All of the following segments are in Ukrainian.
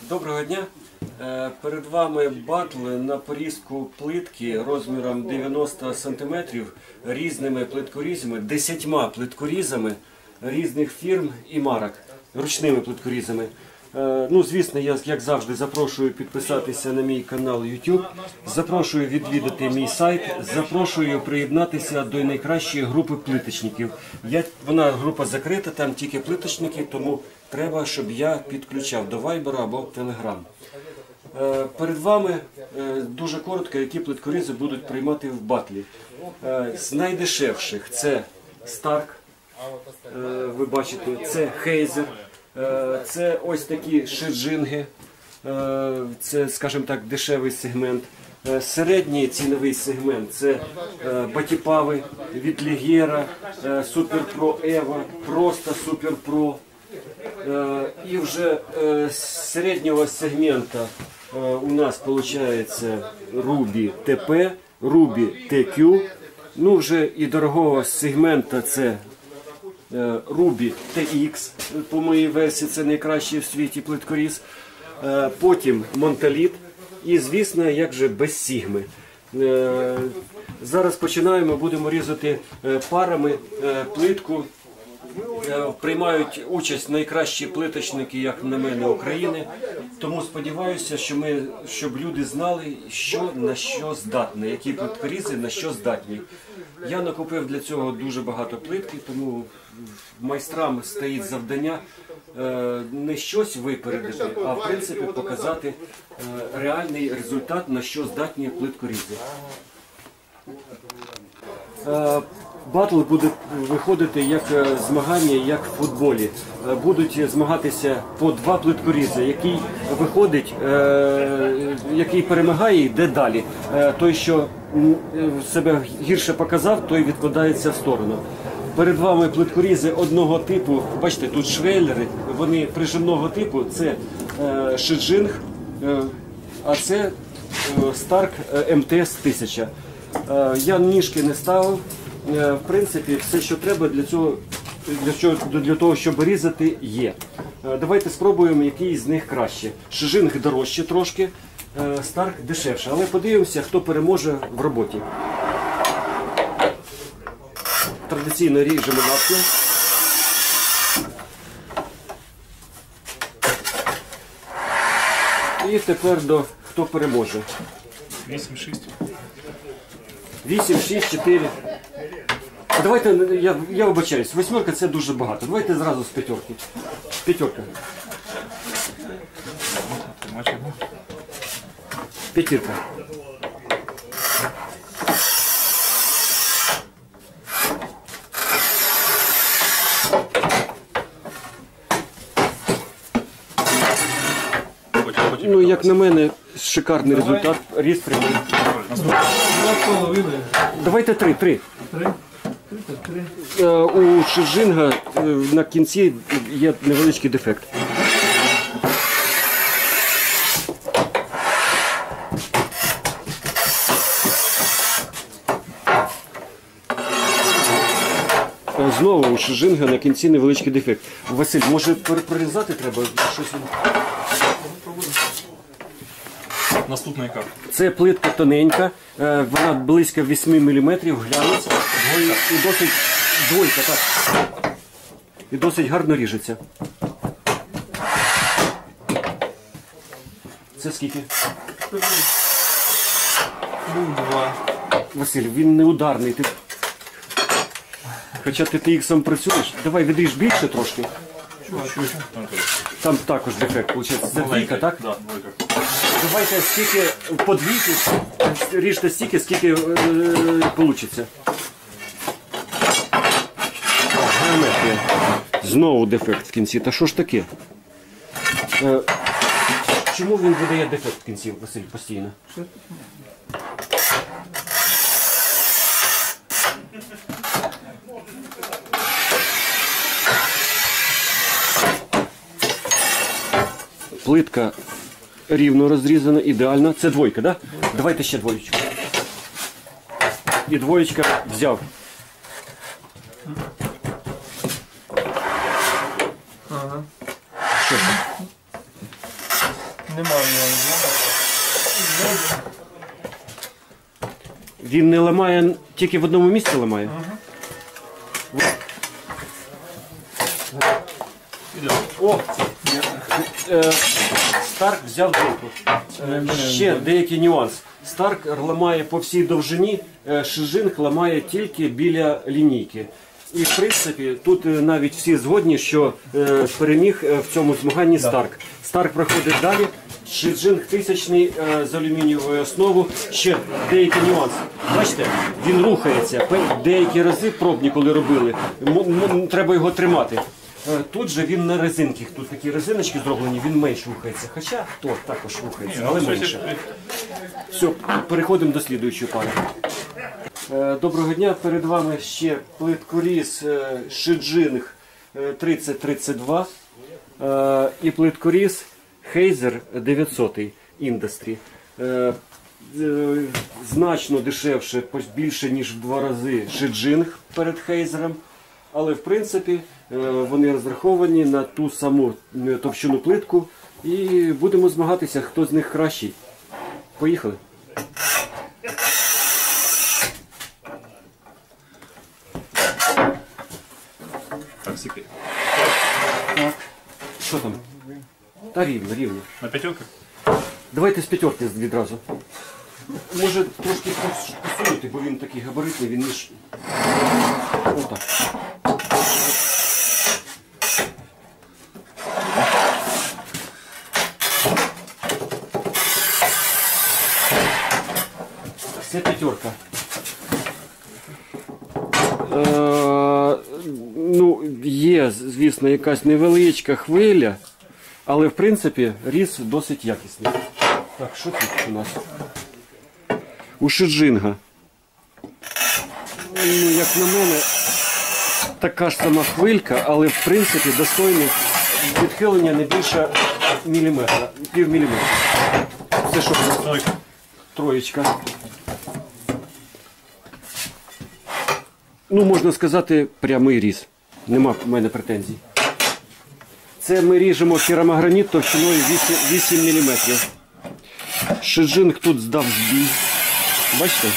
Доброго дня! Перед вами батл на порізку плитки розміром 90 см різними плиткорізами, 10 плиткорізами різних фірм і марок, ручними плиткорізами. Ну, звісно, я, як завжди, запрошую підписатися на мій канал YouTube, запрошую відвідати мій сайт, запрошую приєднатися до найкращої групи плиточників. Вона група закрита, там тільки плиточники, тому треба, щоб я підключав до Viber або Telegram. Перед вами дуже коротко, які плиткорізи будуть приймати в батлі. З найдешевших це Stark, ви бачите, це Heizer. Це ось такі шеджинги, це, скажімо так, дешевий сегмент. Середній ціновий сегмент – це батіпави від Лігера, Суперпро Ева, просто Суперпро. І вже з середнього сегмента у нас виходить Ruby TP, Ruby TQ. Ну вже і дорогого сегмента це Ruby TX, по моїй версії, це найкращий в світі плиткоріз. Потім Монталіт і, звісно, як же без Сігми. Зараз починаємо, будемо різати парами плитку. Приймають участь найкращі плиточники, як на мене, України. Тому сподіваюся, щоб люди знали, що на що здатні, які плиткорізи на що здатні. Я накупив для цього дуже багато плитки, тому майстрам стоїть завдання не щось випередити, а в принципі показати реальний результат, на що здатні плиткорізи. Батл буде виходити як змагання, як в футболі. Будуть змагатися по два плиткорізи, який виходить, який перемагає, йде далі. Той, що себе гірше показав, той відкладається в сторону. Перед вами плиткорізи одного типу, бачите, тут швеллери, вони прижимного типу, це шеджинг, а це Stark МТС 1000. Я ніжки не ставив. В принципі, все, що треба для того, щоб різати, є. Давайте спробуємо, який з них краще. Шеджинг дорожче трошки, Stark дешевше. Але подивимося, хто переможе в роботі. Традиційно ріжемо навпіл. І тепер до хто переможе. 8-6. 8, 6, 4. Давайте, я вибачаюсь, восьмерка це дуже багато. Давайте зразу з п'ятерки. П'ятерка. П'ятірка. Ну, як на мене, шикарний результат. Різ прямий. Давайте три. У шеджинга на кінці є невеличкий дефект. Знову у шеджинга на кінці невеличкий дефект. Василь, може прорізати треба щось? Наступний яка? Це плитка тоненька, вона близько 8 мм, глянець, і досить двойка, так. І досить гарно ріжеться. Це скільки? 2. Василь, він не ударний. Хоча ти TX-ом працюєш, давай відріж більше трошки. Там також дефект, виходить. Це двійка, так? Так, двойка. Давайте стільки, по двійки, ріжте стільки, скільки вийде. Геометрія. Знову дефект в кінці. Та що ж таке? Чому він видає дефект в кінці, Василь, постійно? Плитка рівно розрізана, ідеально. Це двойка, так? Да? Давайте ще двоєчку. І двоєчка взяв. Ага. Що? Немає в нього. Він не ламає, тільки в одному місці ламає. О! Старк взяв дойку. Ще деякий нюанс. Старк ламає по всій довжині, Шижинг ламає тільки біля лінійки. І в принципі тут навіть всі згодні, що переміг в цьому змаганні Старк. Старк проходить далі. Шижинг 1000 з алюмінієвою основою. Ще деякий нюанс. Бачите, він рухається. Деякі рази пробні, коли робили, треба його тримати. Тут же він на резинках, тут такі резиночки зроблені, він менше рухається. Хоча то також рухається, але менше. Все, переходимо до слідуючої пари. Доброго дня, перед вами ще плиткоріз Шижинг 3032 і плиткоріз Heizer 900 Industry. Значно дешевше, більше ніж в 2 рази Шижинг перед Хейзером. Але в принципі вони розраховані на ту саму товщину плитку і будемо змагатися, хто з них кращий. Поїхали. Так, секи. Так. Що там? Та рівно, рівно. На пятерка? Давайте з п'ятерки відразу. Може трошки посунути, бо він такий габаритний, він ніж. Отак. Це п'ятерка. Ну, є, звісно, якась невеличка хвиля, але в принципі різ досить якісний. Так, що тут у нас? У Шижинга. Ну, як на мене, така ж сама хвилька, але в принципі достойне відхилення не більше міліметра, півміліметра. Це що? Тройка. Троєчка. Ну, можна сказати, прямий різ. Нема в мене претензій. Це ми ріжемо керамограніт товщиною 8 мм. Шижинг тут здав збій. Бачите?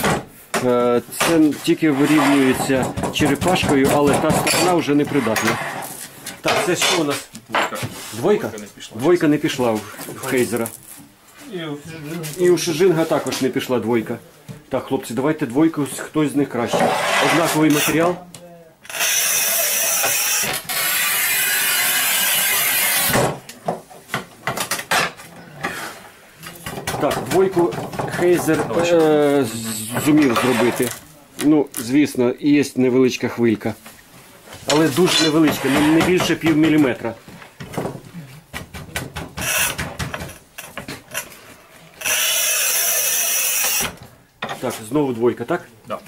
Це тільки вирівнюється черепашкою, але та сторона вже не придатна. Так, це що у нас? Двойка? Двойка не пішла в Хейзера. І у Шижинга також не пішла двойка. Так, хлопці, давайте двойку, хтось з них краще. Однаковий матеріал. Так, двойку Хейзер зумів зробити. Ну, звісно, є невеличка хвилька. Але дуже невеличка, не більше півміліметра. Так, знову двойка, так? Да.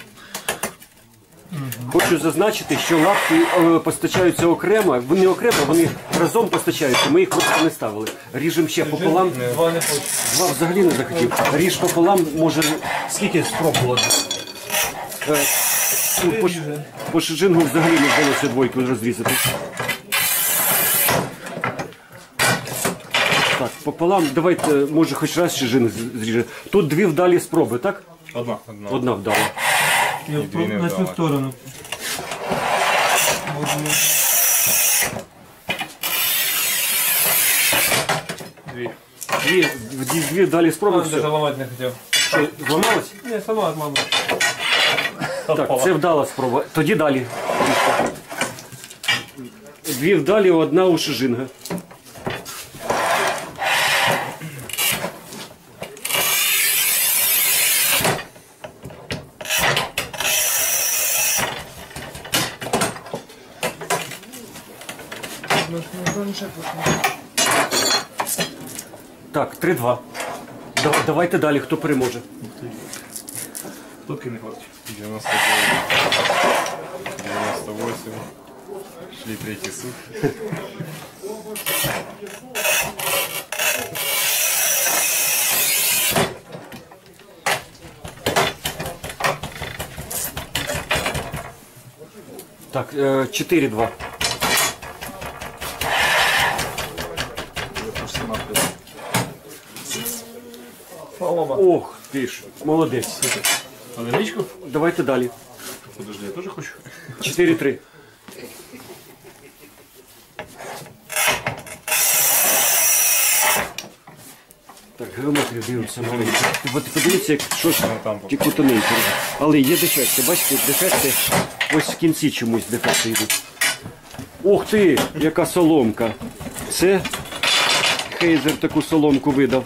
Хочу зазначити, що лапки постачаються окремо, вони окремо, вони разом постачаються, ми їх просто не ставили. Ріжемо ще пополам. Два не хочу. Два взагалі не захотів. Ріж пополам, може, скільки спробували. По Шижингу взагалі не вдалося двойку розрізати. Так, пополам, давайте, може, хоч раз Шижинг зріже. Тут дві вдалі спроби, так? Одна. Одна вдала. На цю сторону. Дві. Дві вдалі спроби, Даже все. ламати не хотів. Що, зламалось? Не, сама мама. Так, це вдала спроба. Тоді далі. Дві вдалі, одна у Шижинга. Так, 3-2. Давайте далі, хто переможе. Плитки не хватить. 99, 98, шли третий суд. Так, 4-2. Ох, ти ж, молодець. Одиничку? Давайте далі. Подожди, я тоже хочу. 4-3. Так, геометрію дивимося маленько. От подивіться, як щось ті кутоненькі. Але є дефекти, бачите, дефекти ось в кінці чомусь дефекти йдуть. Ух ти, яка соломка. Це Хейзер таку соломку видав.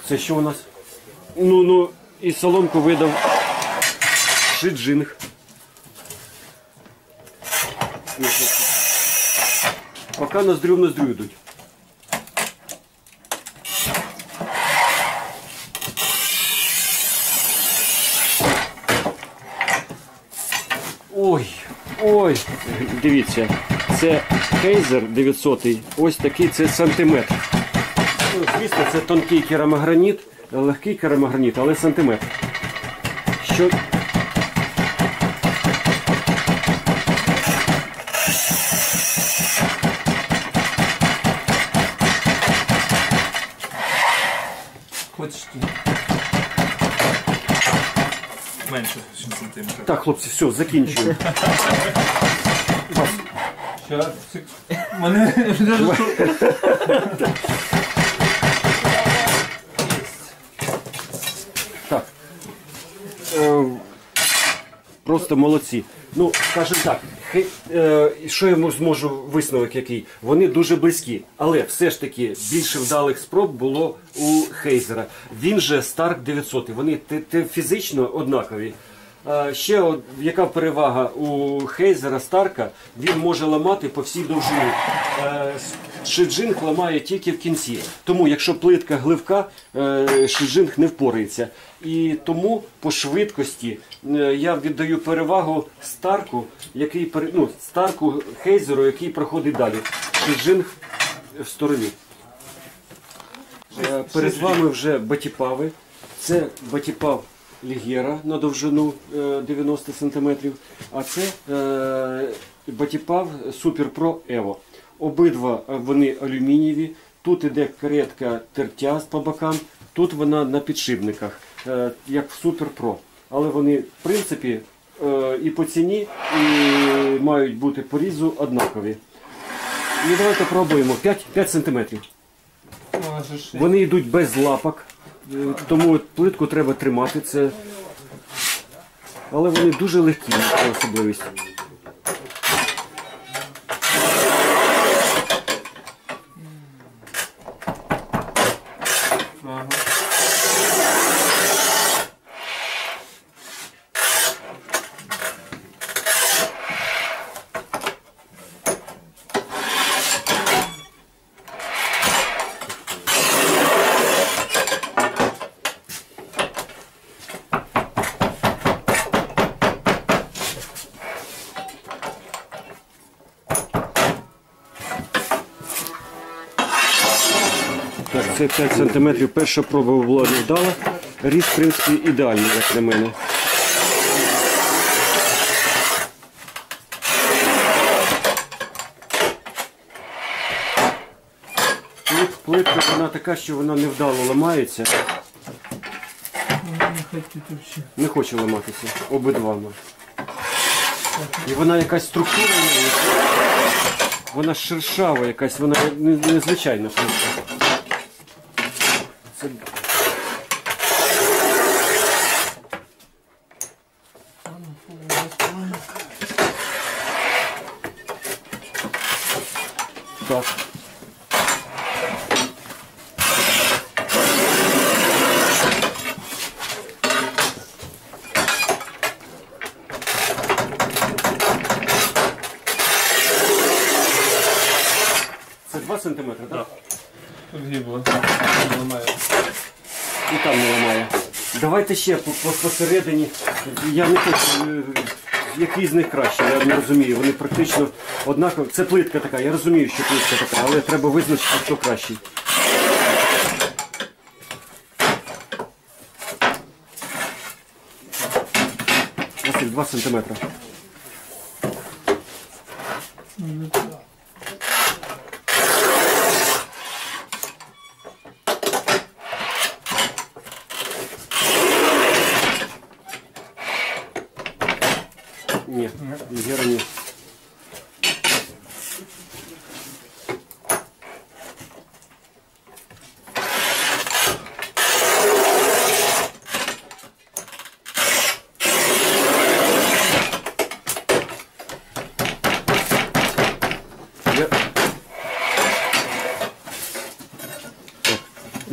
Це що у нас? Ну, і соломку видав Шиджинг. Поки ноздрю в ноздрю йдуть. Ой, дивіться, це Хейзер 900, ось такий це сантиметр. Ну, звісно, це тонкий керамограніт, легкий керамограніт, але сантиметр. Що... Хочеш ти? Менше, ніж сантиметр. Так, хлопці, все, закінчуємо. Щас, мене Так. Просто молодці. Ну, скажімо так, що я зможу висновок який? Вони дуже близькі, але все ж таки більше вдалих спроб було у Хейзера. Він же Stark 900, вони фізично однакові. Ще яка перевага у Хейзера Старка, він може ламати по всій довжині. Шиджинг ламає тільки в кінці. Тому, якщо плитка гливка, шиджинг не впорається. І тому по швидкості я віддаю перевагу Старку, Старку Хейзеру, який проходить далі. Шиджинг в стороні. Перед вами вже батіпави. Це батіпав Лігера на довжину 90 см, а це батіпав Super Pro Evo. Обидва вони алюмінієві, тут іде каретка тертя по бокам, тут вона на підшипниках, як в Super Pro. Але вони, в принципі, і по ціні, і мають бути по різу однакові. І давайте пробуємо 5 см. Вони йдуть без лапок. Тому плитку треба тримати, це... але вони дуже легкі, це особливість. Так, це 5 см, перша проба була невдала. Різ, в принципі, ідеальний, як на мене. Плитка вона така, що вона невдало ламається. Не хоче ламатися, обидва. І вона якась структура, вона шершава якась, вона незвичайна плитка. Це... Так. Це 2 сантиметри, так? Тут гибло. Ламає. І там не ламає. Давайте ще посередині. Я не хочу, який з них краще, я не розумію. Вони практично однакові. Це плитка така, я розумію, що плитка така, але треба визначити, хто кращий. Ось 2 сантиметри.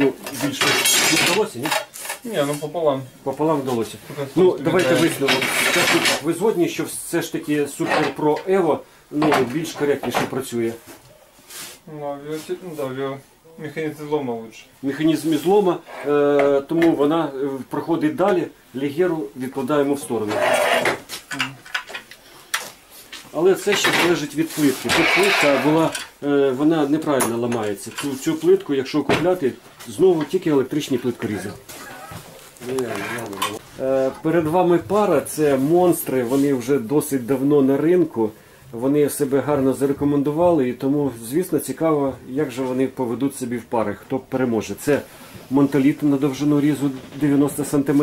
Ну, більше не вдалося, ні? Ні, ну пополам. Пополам вдалося. Тут Ну, ось давайте виглядає. висновок. Скажіть, ви згодні, що все ж таки Super Pro Evo більш коректніше працює? Ну, механізм злома лучше. Механізм злома, тому вона проходить далі, лігеру відкладаємо в сторону. Але це ще залежить від плитки. Тут плитка була, вона неправильно ламається. Цю плитку, якщо купляти, знову тільки електричні плиткорізи. Перед вами пара, це монстри, вони вже досить давно на ринку. Вони себе гарно зарекомендували, і тому, звісно, цікаво, як же вони поведуть собі в пари, хто переможе. Це Монталіт на довжину різу 90 см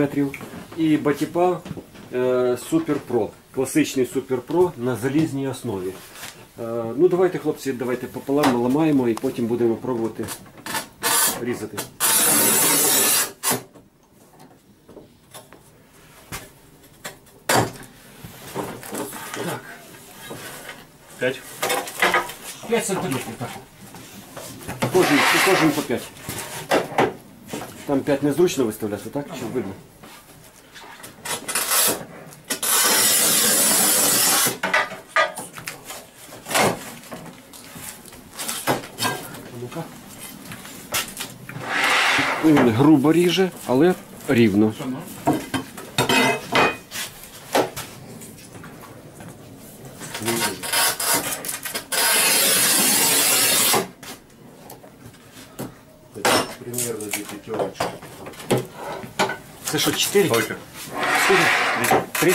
і Батіпа Super Pro, класичний Super Pro на залізній основі. Ну давайте, хлопці, давайте пополам ламаємо і потім будемо пробувати різати. Так. 5. 5 сантиметрів, так. Кожен по 5. Там 5 незручно виставляти, так? Щоб видно. Ну-ка. Він грубо ріже, але рівно. Примерно две пятерочки. Це що, 4? Сколько? 4? 3?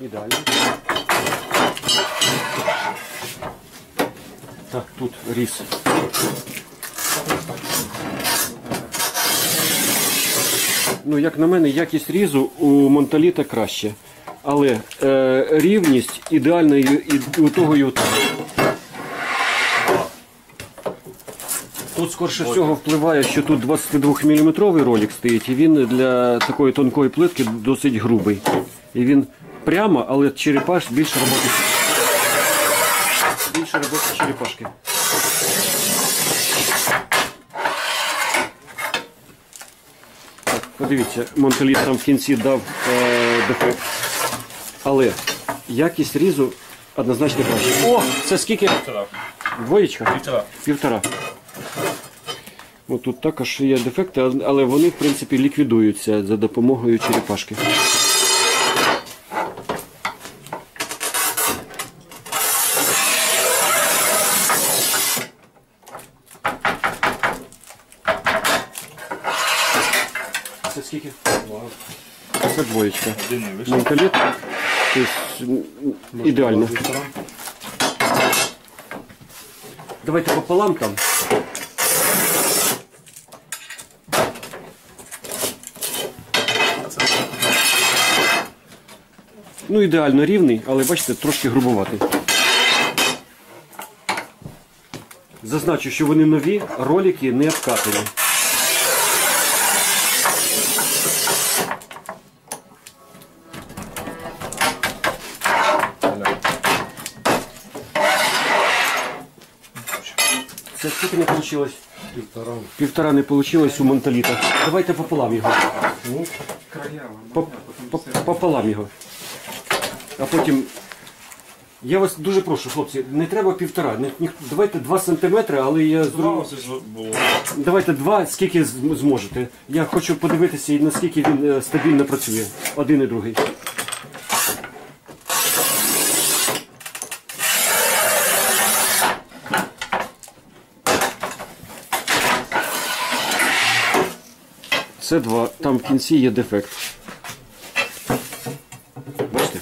Ідеально. Так, тут різ. Ну, як на мене, якість різу у Монталіта краще. Але рівність ідеальна і у того, і у того. Тут, скорше всього, впливає, що тут 22-мм ролик стоїть, і він для такої тонкої плитки досить грубий. І він прямо, але черепаш більше роботи. Більше роботи черепашки. Так, подивіться, Монталіт там в кінці дав дефект. Але якість різу однозначно краще. О, це скільки? Півтора. Двоєчка? Півтора. Півтора. От тут також є дефекти, але вони, в принципі, ліквідуються за допомогою черепашки. Це скільки? Це двоєчка. Один не вийшов. Монталіт. Тобто, ідеально. Давайте пополам там. Ну, ідеально рівний, але бачите, трошки грубуватий. Зазначу, що вони нові, ролики не обкатані. Це скільки не вийшло? Півтора не вийшло у Монталіта. Давайте пополам його. Пополам його. А потім... Я вас дуже прошу, хлопці, не треба півтора. Давайте 2 см, але я зроблю... Давайте 2, скільки зможете. Я хочу подивитися, наскільки він стабільно працює. Один і другий. Це 2. Там в кінці є дефект. Бачите?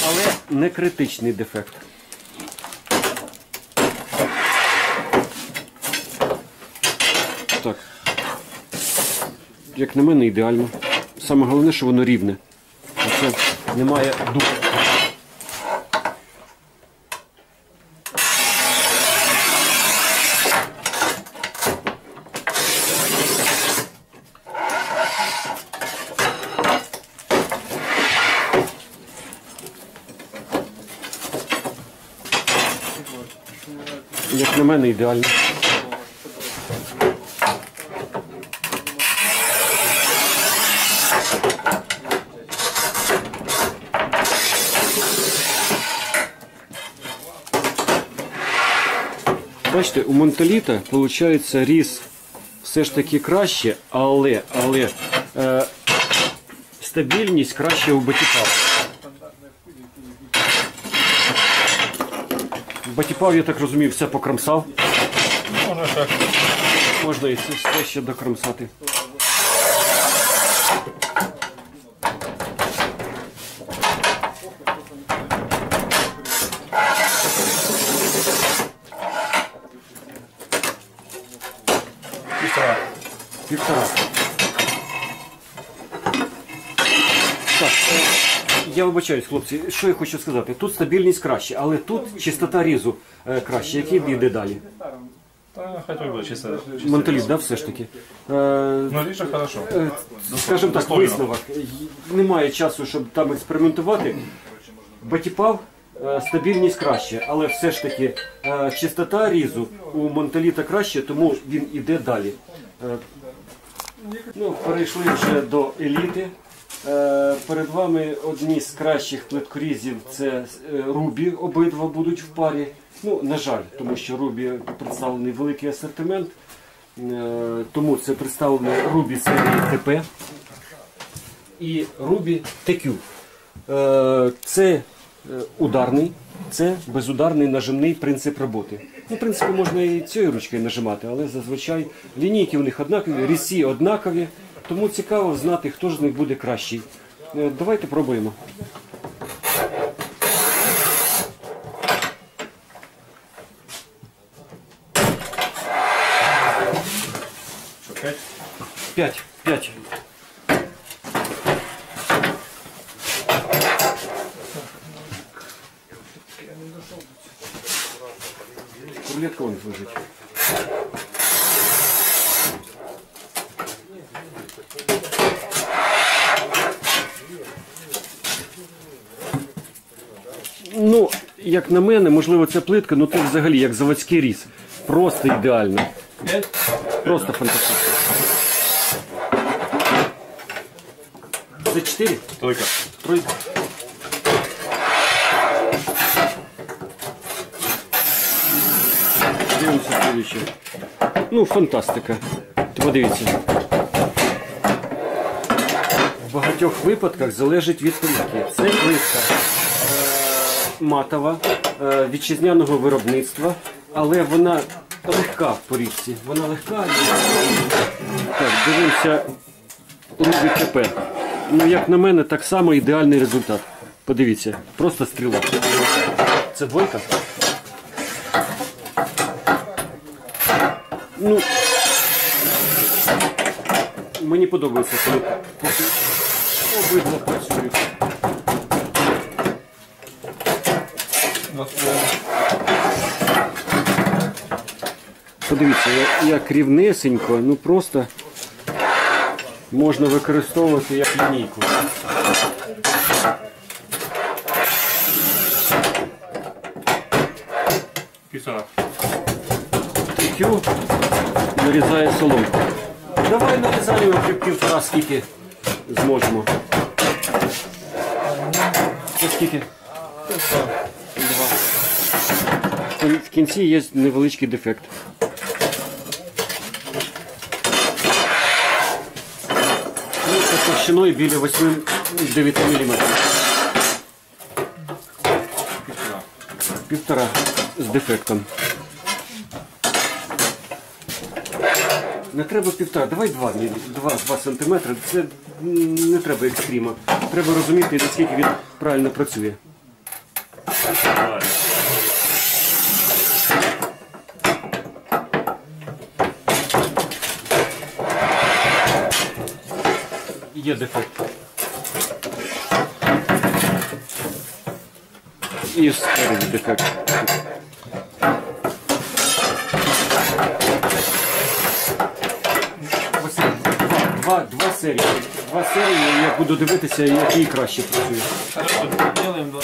Але не критичний дефект. Так. Як на мене, ідеально. Саме головне, що воно рівне. Оце немає духу. Як на мене, ідеально. Бачите, у Монталіта, виходить, різ все ж таки краще, але стабільність краще у Батіпава. Батіпав, я так розумію, все покромсав. Може так. Можна і це все ще докромсати. Півтора. Так, я вибачаюсь, хлопці, що я хочу сказати. Тут стабільність краще, але тут чистота різу краще. Який йде далі? Да, хотел бы чисто. Монталіт, да, все ж таки? Ну, лично хорошо. Скажімо так, Достойно. висновок. Немає часу, щоб там експериментувати. Батіпав, стабільність краще, але все ж таки чистота різу у Монталіта краще, тому він іде далі. Ну, перейшли вже до еліти. Перед вами одні з кращих плиткорізів – це Рубі, обидва будуть в парі. Ну, на жаль, тому що Рубі представлений великий асортимент, тому це представлено Рубі серії ТП і Рубі TQ. Це ударний, це безударний нажимний принцип роботи. Ну, в принципі, можна і цією ручкою нажимати, але зазвичай лінійки у них однакові, різці однакові, тому цікаво знати, хто ж з них буде кращий. Давайте пробуємо. Что, 5? 5. 5. Рулетка вон лежить. Ну, як на мене, можливо, ця плитка, ну це взагалі як заводський різ. Просто ідеально. 5? Просто фантастично. За 4? Только. Тройка. Дивимося слідуюче. Ну, фантастика. Подивіться. В багатьох випадках залежить від плитки. Це плитка матова, вітчизняного виробництва, але вона легка в порізці. Вона легка. Так, дивимося Рубі ТП. Ну, як на мене, так само ідеальний результат. Подивіться, просто стріла. Це двойка? Ну, мені подобається, коли обидва працюють. Подивіться, як рівнесенько, ну просто можна використовувати як лінійку. Писала. TQ нарізає соломку. Давай нарізаємо півтора, скільки зможемо. Це скільки? Два. В кінці є невеличкий дефект. Ну, це товщиною біля 8-9 мм. Півтора з дефектом. Не треба півтора, давай 2 сантиметри. Це не треба екстріма. Треба розуміти, наскільки він правильно працює. Є дефект. І спереду дефект. Два серії. Два серії, я буду дивитися, який краще працює. Хорошо, делаем два.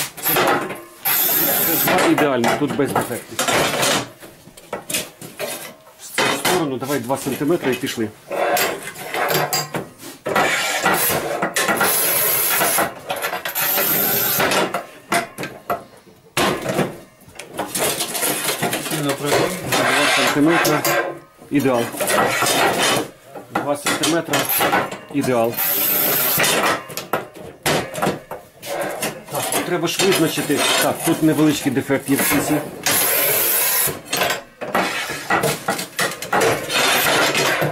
Це два ідеально, тут без дефектів. сторону, давай 2 см і пішли. Сильно пройдем. 2 см. Ідеал. 2 см. Ідеал. Так, тут треба ж визначити. Так, тут невеличкий дефект є в кінці.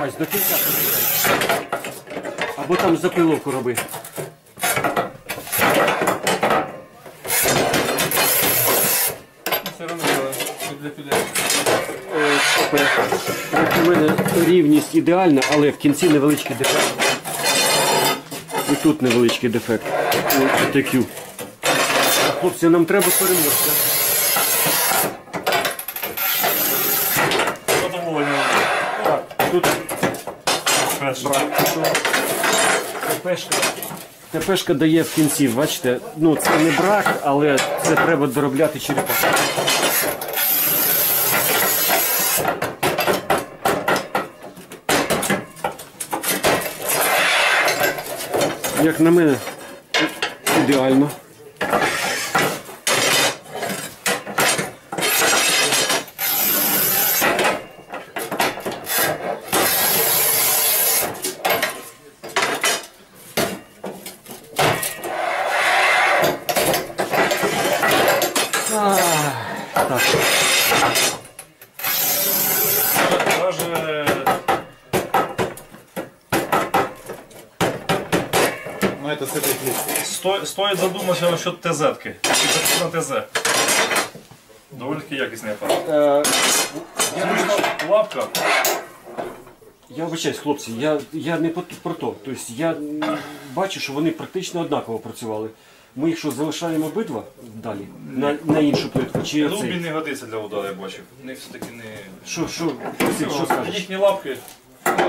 Ось до кінця. Або там запиловку роби. Все равно для филе. Як у мене рівність ідеальна, але в кінці невеличкий дефект. І тут невеличкий дефект. Ось TQ. Хлопці, нам треба переможця. Задоволення. Так, тут Перше. ТПшка дає в кінці, бачите, ну це не брак, але це треба доробляти черепа. Як на мене, ідеально. Так. Даже Ну это с этой плитки. стоїть задуматися насчет ТЗ-ки. На ТЗ. Доволі таки якісний апарат. Зручна лапка. Я вибачаюсь, хлопці, я не про то. Тобто я бачу, що вони практично однаково працювали. Ми їх що, залишаємо обидва далі на іншу плитку? Чи Рубі оцей? не годиться для удару, я бачив. У них все-таки не... Що скажеш? Їхні лапки.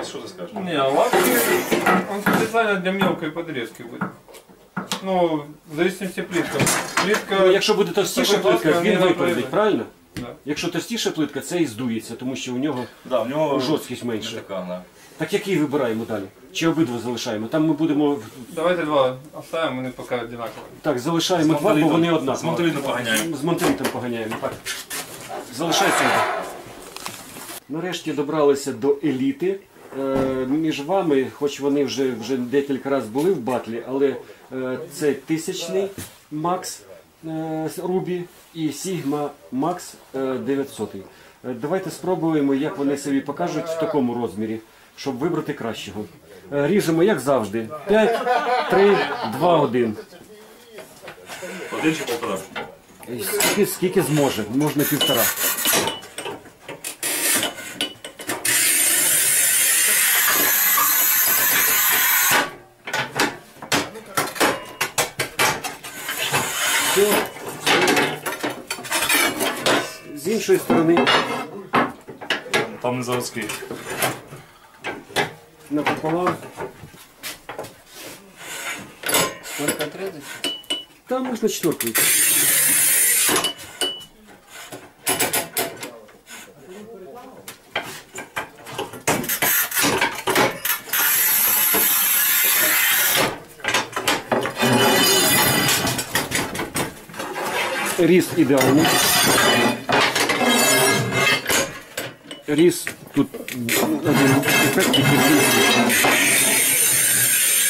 Що ти скажеш? Не, лапки, он специально для мелкой подрезки будет. Ну, в зависимости плитка. Плитка... Ну, якщо буде товстіша плитка, він випередить, правильно? Да. Якщо товстіша плитка, це і здується, тому що у нього Да, в нього жорсткість менше. така, да. Так який вибираємо далі? Чи обидва залишаємо? Там ми будемо... Давайте два оставим, они пока одинаковые. Так, залишаємо два, бо вони З однакові. монтовідом поганяємо. З монтовітом поганяємо. Так. Залишається один. Нарешті добралися до еліти. Між вами, хоч вони вже декілька разів були в батлі, але це 1000-й Макс Рубі і Sigma Max 900. Давайте спробуємо, як вони собі покажуть в такому розмірі, щоб вибрати кращого. Ріжемо, як завжди. 5, 3, 2, 1. Один чи полтора? Скільки зможе, можна 1,5. Все. З іншої сторони Там не заводський. напополам. Сколько отрезать? Там можна 4. Різ ідеальний. Різ тут один дефектик.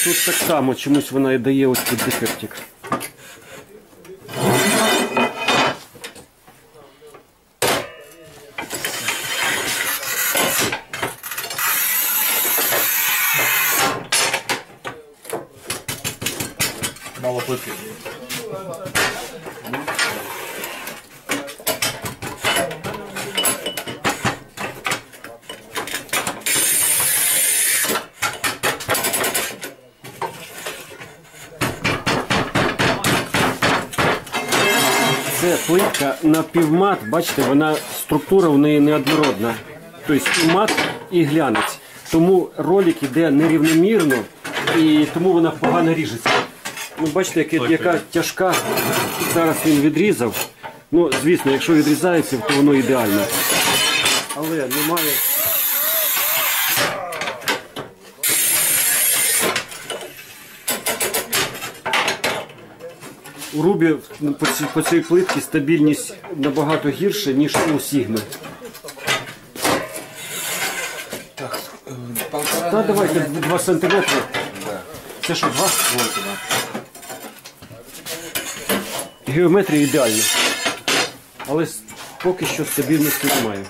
Тут так само чомусь вона і дає ось тут дефектик. Мало плитки. Це плитка напівмат, бачите, вона структура в неї неоднородна. Тобто і мат, і глянець. Тому ролик іде нерівномірно і тому вона погано ріжеться. Ну, бачите, яка тяжка. Зараз він відрізав. Ну, звісно, якщо відрізається, то воно ідеально. Але немає У Рубі по цій плитці стабільність набагато гірша, ніж у Сігми. Полтора. Та давайте 2 см. Це що, 2? Вольта, да. Геометрія ідеальна. Але поки що стабільності немає.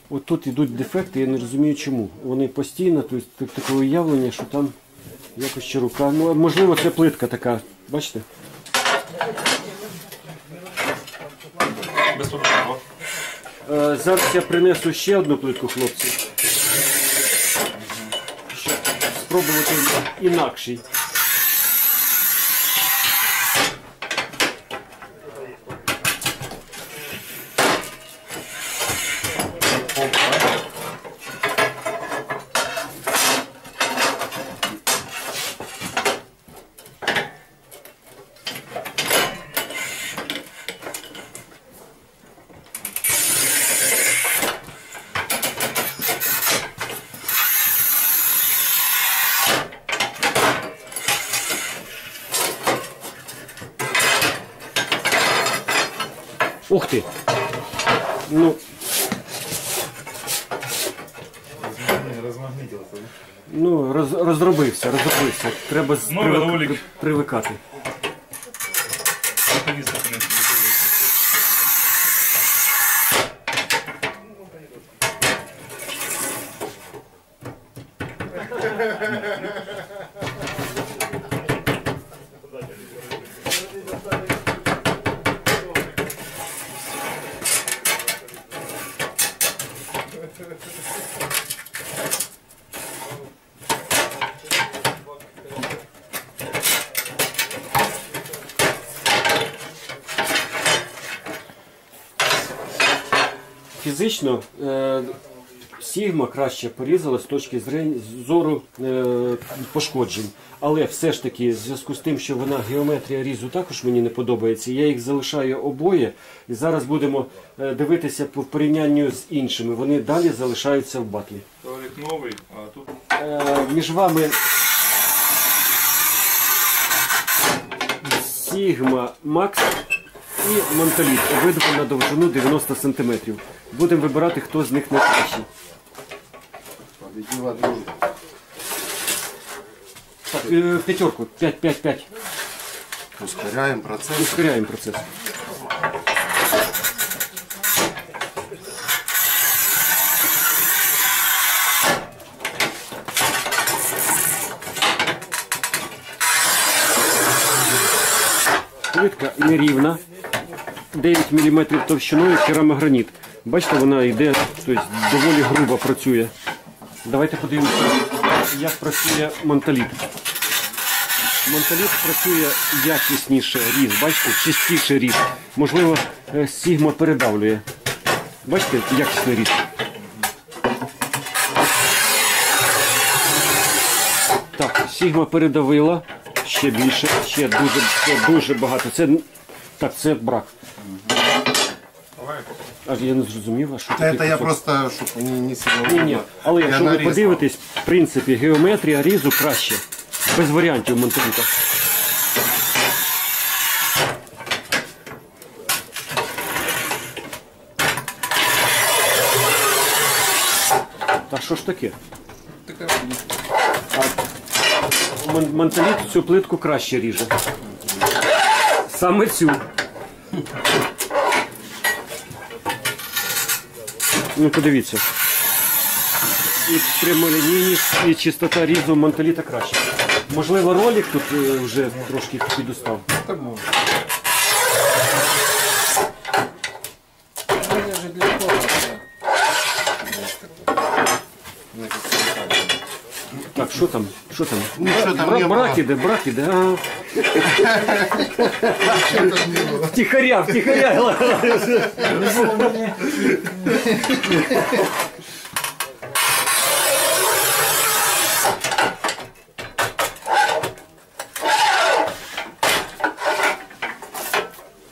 От тут йдуть дефекти, я не розумію чому. Вони постійно, тобто таке уявлення, що там якось ще рука. Ну, можливо, це плитка така, бачите? Без проблем. Зараз я принесу ще одну плитку, хлопці. Щоб спробувати інакший. Ух ти! Ну, Размагнитился. ну розробився. Треба Новий ролик. привикати. Фізично Сігма краще порізала з точки зору пошкоджень. Але все ж таки, в зв'язку з тим, що вона геометрія різу також мені не подобається, я їх залишаю обоє. І зараз будемо дивитися по порівнянню з іншими. Вони далі залишаються в батлі. Коврик новий, а тут Між вами Sigma Max і Монталіт. Обидва на довжину 90 см. Будемо вибирати, хто з них найкращий. Победила дружба. Так, п'ятерку. 5. Ускоряем процесс. Ускоряємо процес. Плитка нерівна. 9 мм товщиною керамограніт. Бачите, вона йде, тобто доволі грубо працює. Давайте подивимося, як працює Монталіт. Монталіт працює якісніше різ, бачите, чистіше різ. Можливо, Sigma передавлює. Бачите, якісний різ. Так, Sigma передавила ще більше, ще дуже багато. Це брак. А я не зрозумів, а що таке Это я кусок? просто, чтобы не сильно... Ні. Але якщо ви подивитесь, в принципі, геометрія різу краще. Без варіантів Монталіта. Та що ж таке? Монталіт цю плитку краще ріже. Саме цю. Ну, подивіться. І прямолінійність, і чистота різу Монталіта краще. Можливо, ролик тут вже трошки підустав. Так можно. Это же для комнаты. Так, що там? Що там? Ну, що там не Брак було? іде, брак іде. А. Втихаря.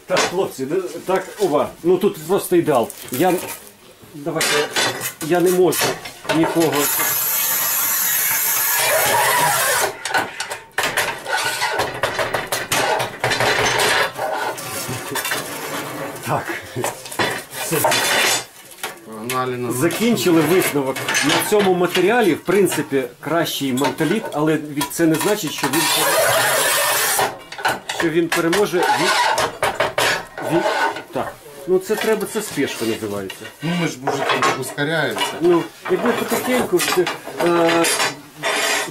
Так, хлопці, так, ова, ну тут просто ідеал. Давайте, я не можу нікого. Так. Все. Погнали на Закінчили висновок. На цьому матеріалі, в принципі, кращий манталіт, але це не значить, що він переможе. Так. Ну це треба, це спешка називається. Ну мы ж мужики ускоряемся. Ну, якби потихеньку,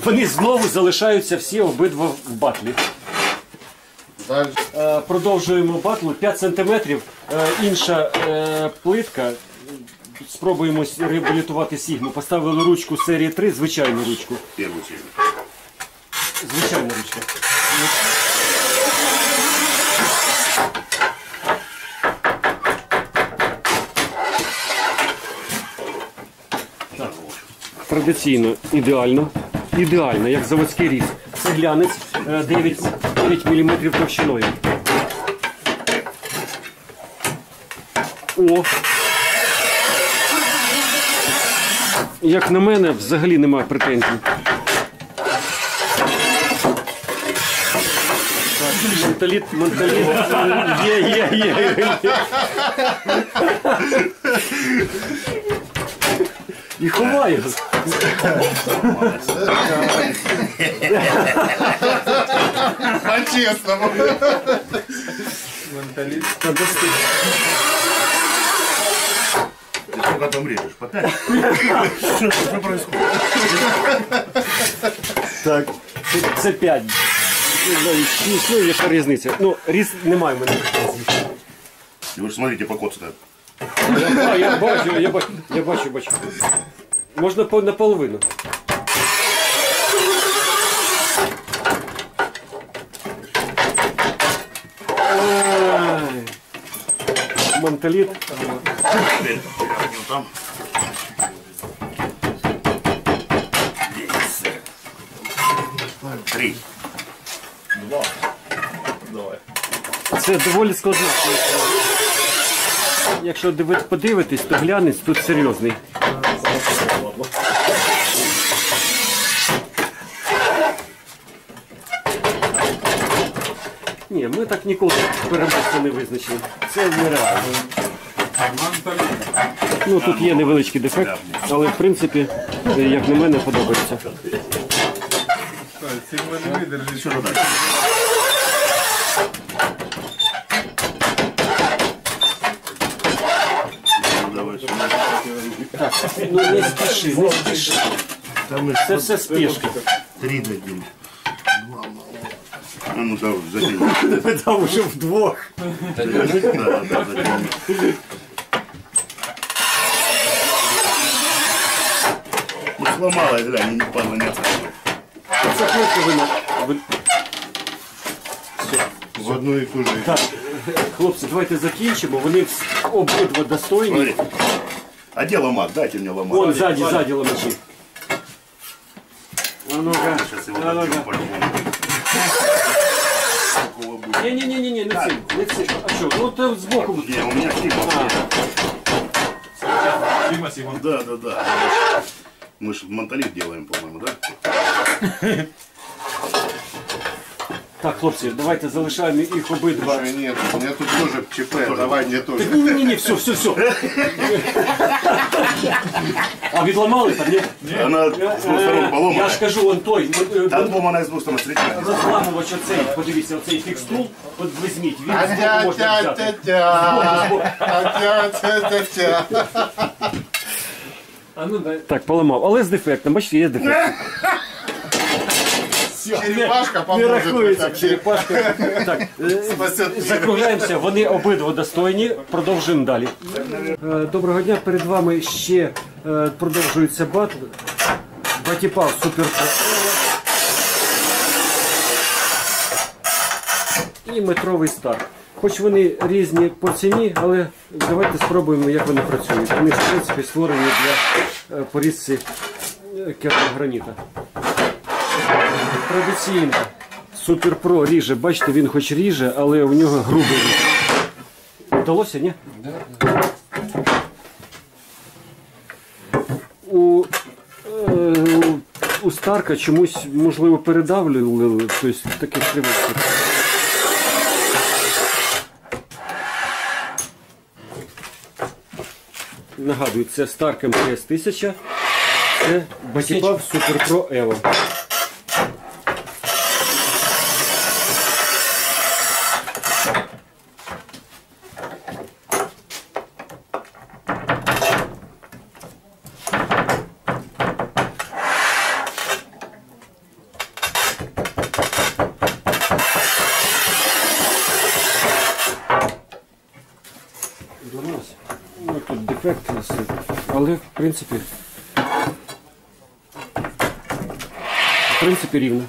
вони знову залишаються всі обидва в батлі. Дальше. Продовжуємо батл. 5 см. Інша плитка. Спробуємо реабілітувати Сігму. Поставили ручку серії 3, звичайну ручку. Первую серию. Звичайна ручка. Так. Традиційно, ідеально. Ідеально, як заводський різ. Цеглянець 9 мм товщиною. О! Як на мене, взагалі немає претензій. Менталіт. Є. І ховаю. По-честному. Менталист. Ты сколько там режешь? По 5? Что происходит? Так, це 5. Ну, яка різниця. Ну, різ немає в мене претензій. Вы же смотрите, по коцу стоят. Я бачу. Можна наполовину. Ай. Манталіт. Теперь там. Есть. 3. Давай. Це доволі складно. Якщо подивитись, то глянець тут серйозний. Ні, ми так ніколи переможця не визначили. Це нереально. Ну тут є невеличкий дефект, але в принципі, як на мене, подобається. Сигма не выдержит. Что дальше? Давай сюда. Ну не спіши. Там Це все спешка. 3 дадим. А ну давай, задень. Ми там вже вдвох. Да, задень. Ну сломала, глянь, не падла, не отцепила. Це плитка вина. В одну и ту же. Так, хлопці, давайте закінчимо. Вони обидва достойні. Смотри. А где ломак? Дайте мне ломак. Вон ззаді ломачі. А ну-ка. Сейчас его дадим по-любому. Такого будет. Ні, не цим. А що? Ну там збоку. Не, у меня Сигма. Сигма. Да. Мы же манталит делаем, по-моему, да? Так, хлопці, давайте залишаємо їх обидва. Слушай, нет, у меня тут тоже ЧП. Давай мне тоже. Ні, все. А відламали там, ні? Она с двух сторон Я поломана. ж кажу, вон той. Там ломана с двух сторон. Смотрите. Розламувач оцей, подивіться, оцей фікстул, от візьміть, він збоку Атя, можна тя, взяти. тя, тя. А ну дай. Так, поламав, але з дефектом, бачите, є дефект. Черепашка Не поможет. рахується, вообще. черепашка. Так, закругляємося, вони обидва достойні, продовжуємо далі. Доброго дня, перед вами ще продовжується батл. Батіпав Супер. І метровий старт. Хоч вони різні по ціні, але давайте спробуємо, як вони працюють. Вони в принципі створені для порізці керамограніта. Традиційно Суперпро ріже. Бачите, він хоч ріже, але у нього грубий ріж. Вдалося, ні? У Старка чомусь, можливо, передавлювали, тобто таких кривих. Нагадую, це Stark МТС 1000, це Batipap Super Pro Evo. Зламалося. Ну, тут дефект, але в принципі рівно.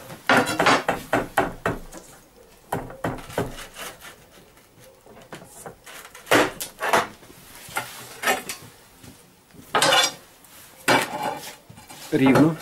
Рівно.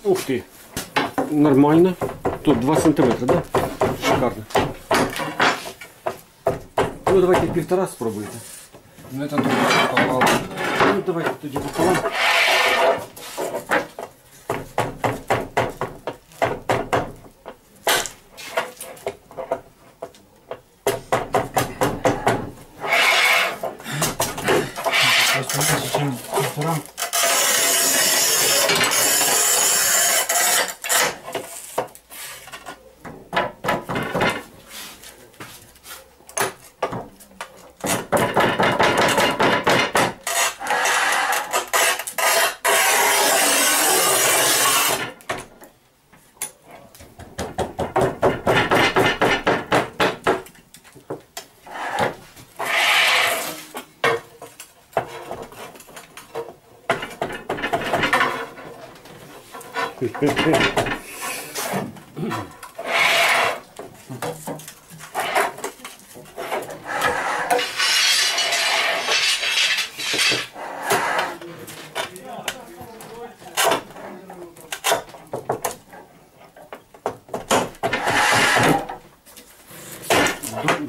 Ух ти, нормально. Тут 2 сантиметри, да? Шикарно. Ну давайте 1,5 спробуйте. Ну это тоже попало. Ну давайте тоді пополам. Чем 1,5.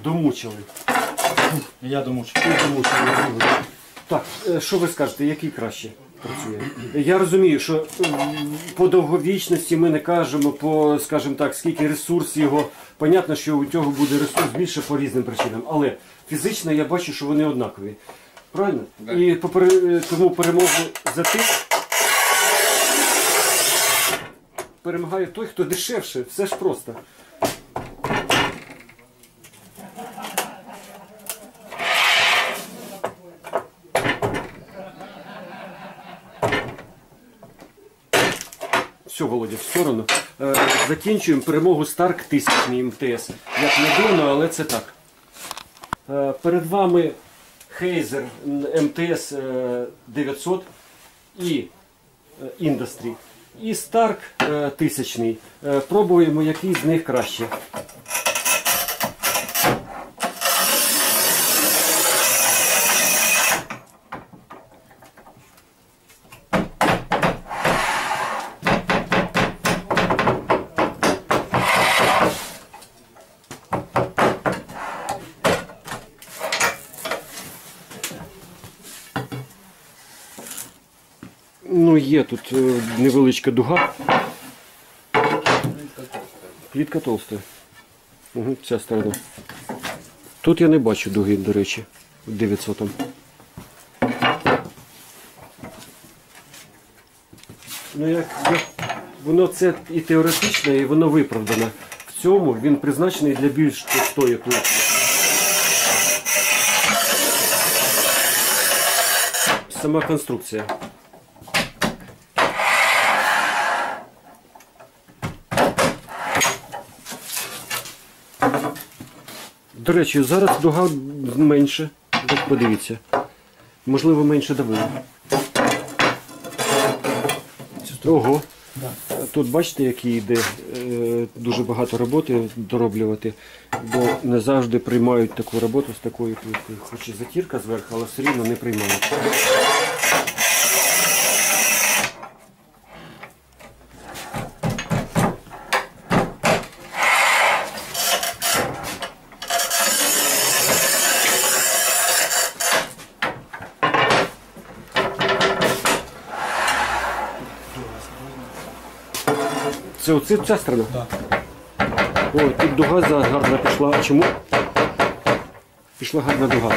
Домучили. Я думаю, що Так, що ви скажете, який краще працює? Я розумію, що по довговічності ми не кажемо, по, скажімо так, скільки ресурс його. Понятно, що у цього буде ресурс більше по різним причинам, але фізично я бачу, що вони однакові. Правильно? Да. І тому перемогу за тим перемагає той, хто дешевше. Все ж просто. Все, Володя, в сторону. Закінчуємо перемогу Stark 1000 МТС. Як не дивно, але це так. Перед вами Heiser МТС 900 і Industry. І Stark 1000. Пробуємо, який з них краще. Ну, є тут невеличка дуга. Плітка товста. Угу, ця сторона. Тут я не бачу дуги, до речі, в 900-му. Ну, воно це і теоретично, і воно виправдано. В цьому він призначений для більш товстої плитки. Сама конструкція. До речі, зараз дуга менше. Так подивіться. Можливо, менше давило. Ого. Тут бачите, який йде дуже багато роботи дороблювати, бо не завжди приймають таку роботу з такою плиткою. Хоч і затірка зверху, але все рівно не приймають. Це оце ця сторона? Так. О, тут дуга гарна пішла. А чому? Пішла гарна дуга.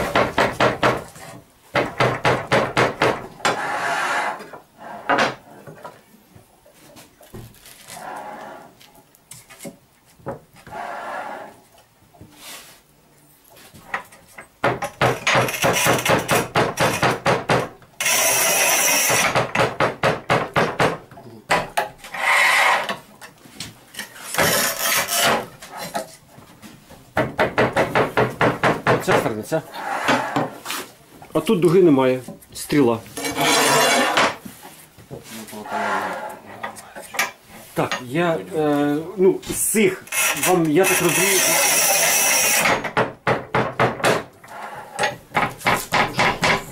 Ця сторона, ця. А тут дуги немає. Стріла. Так, я, ну, з цих, вам, я так розумію,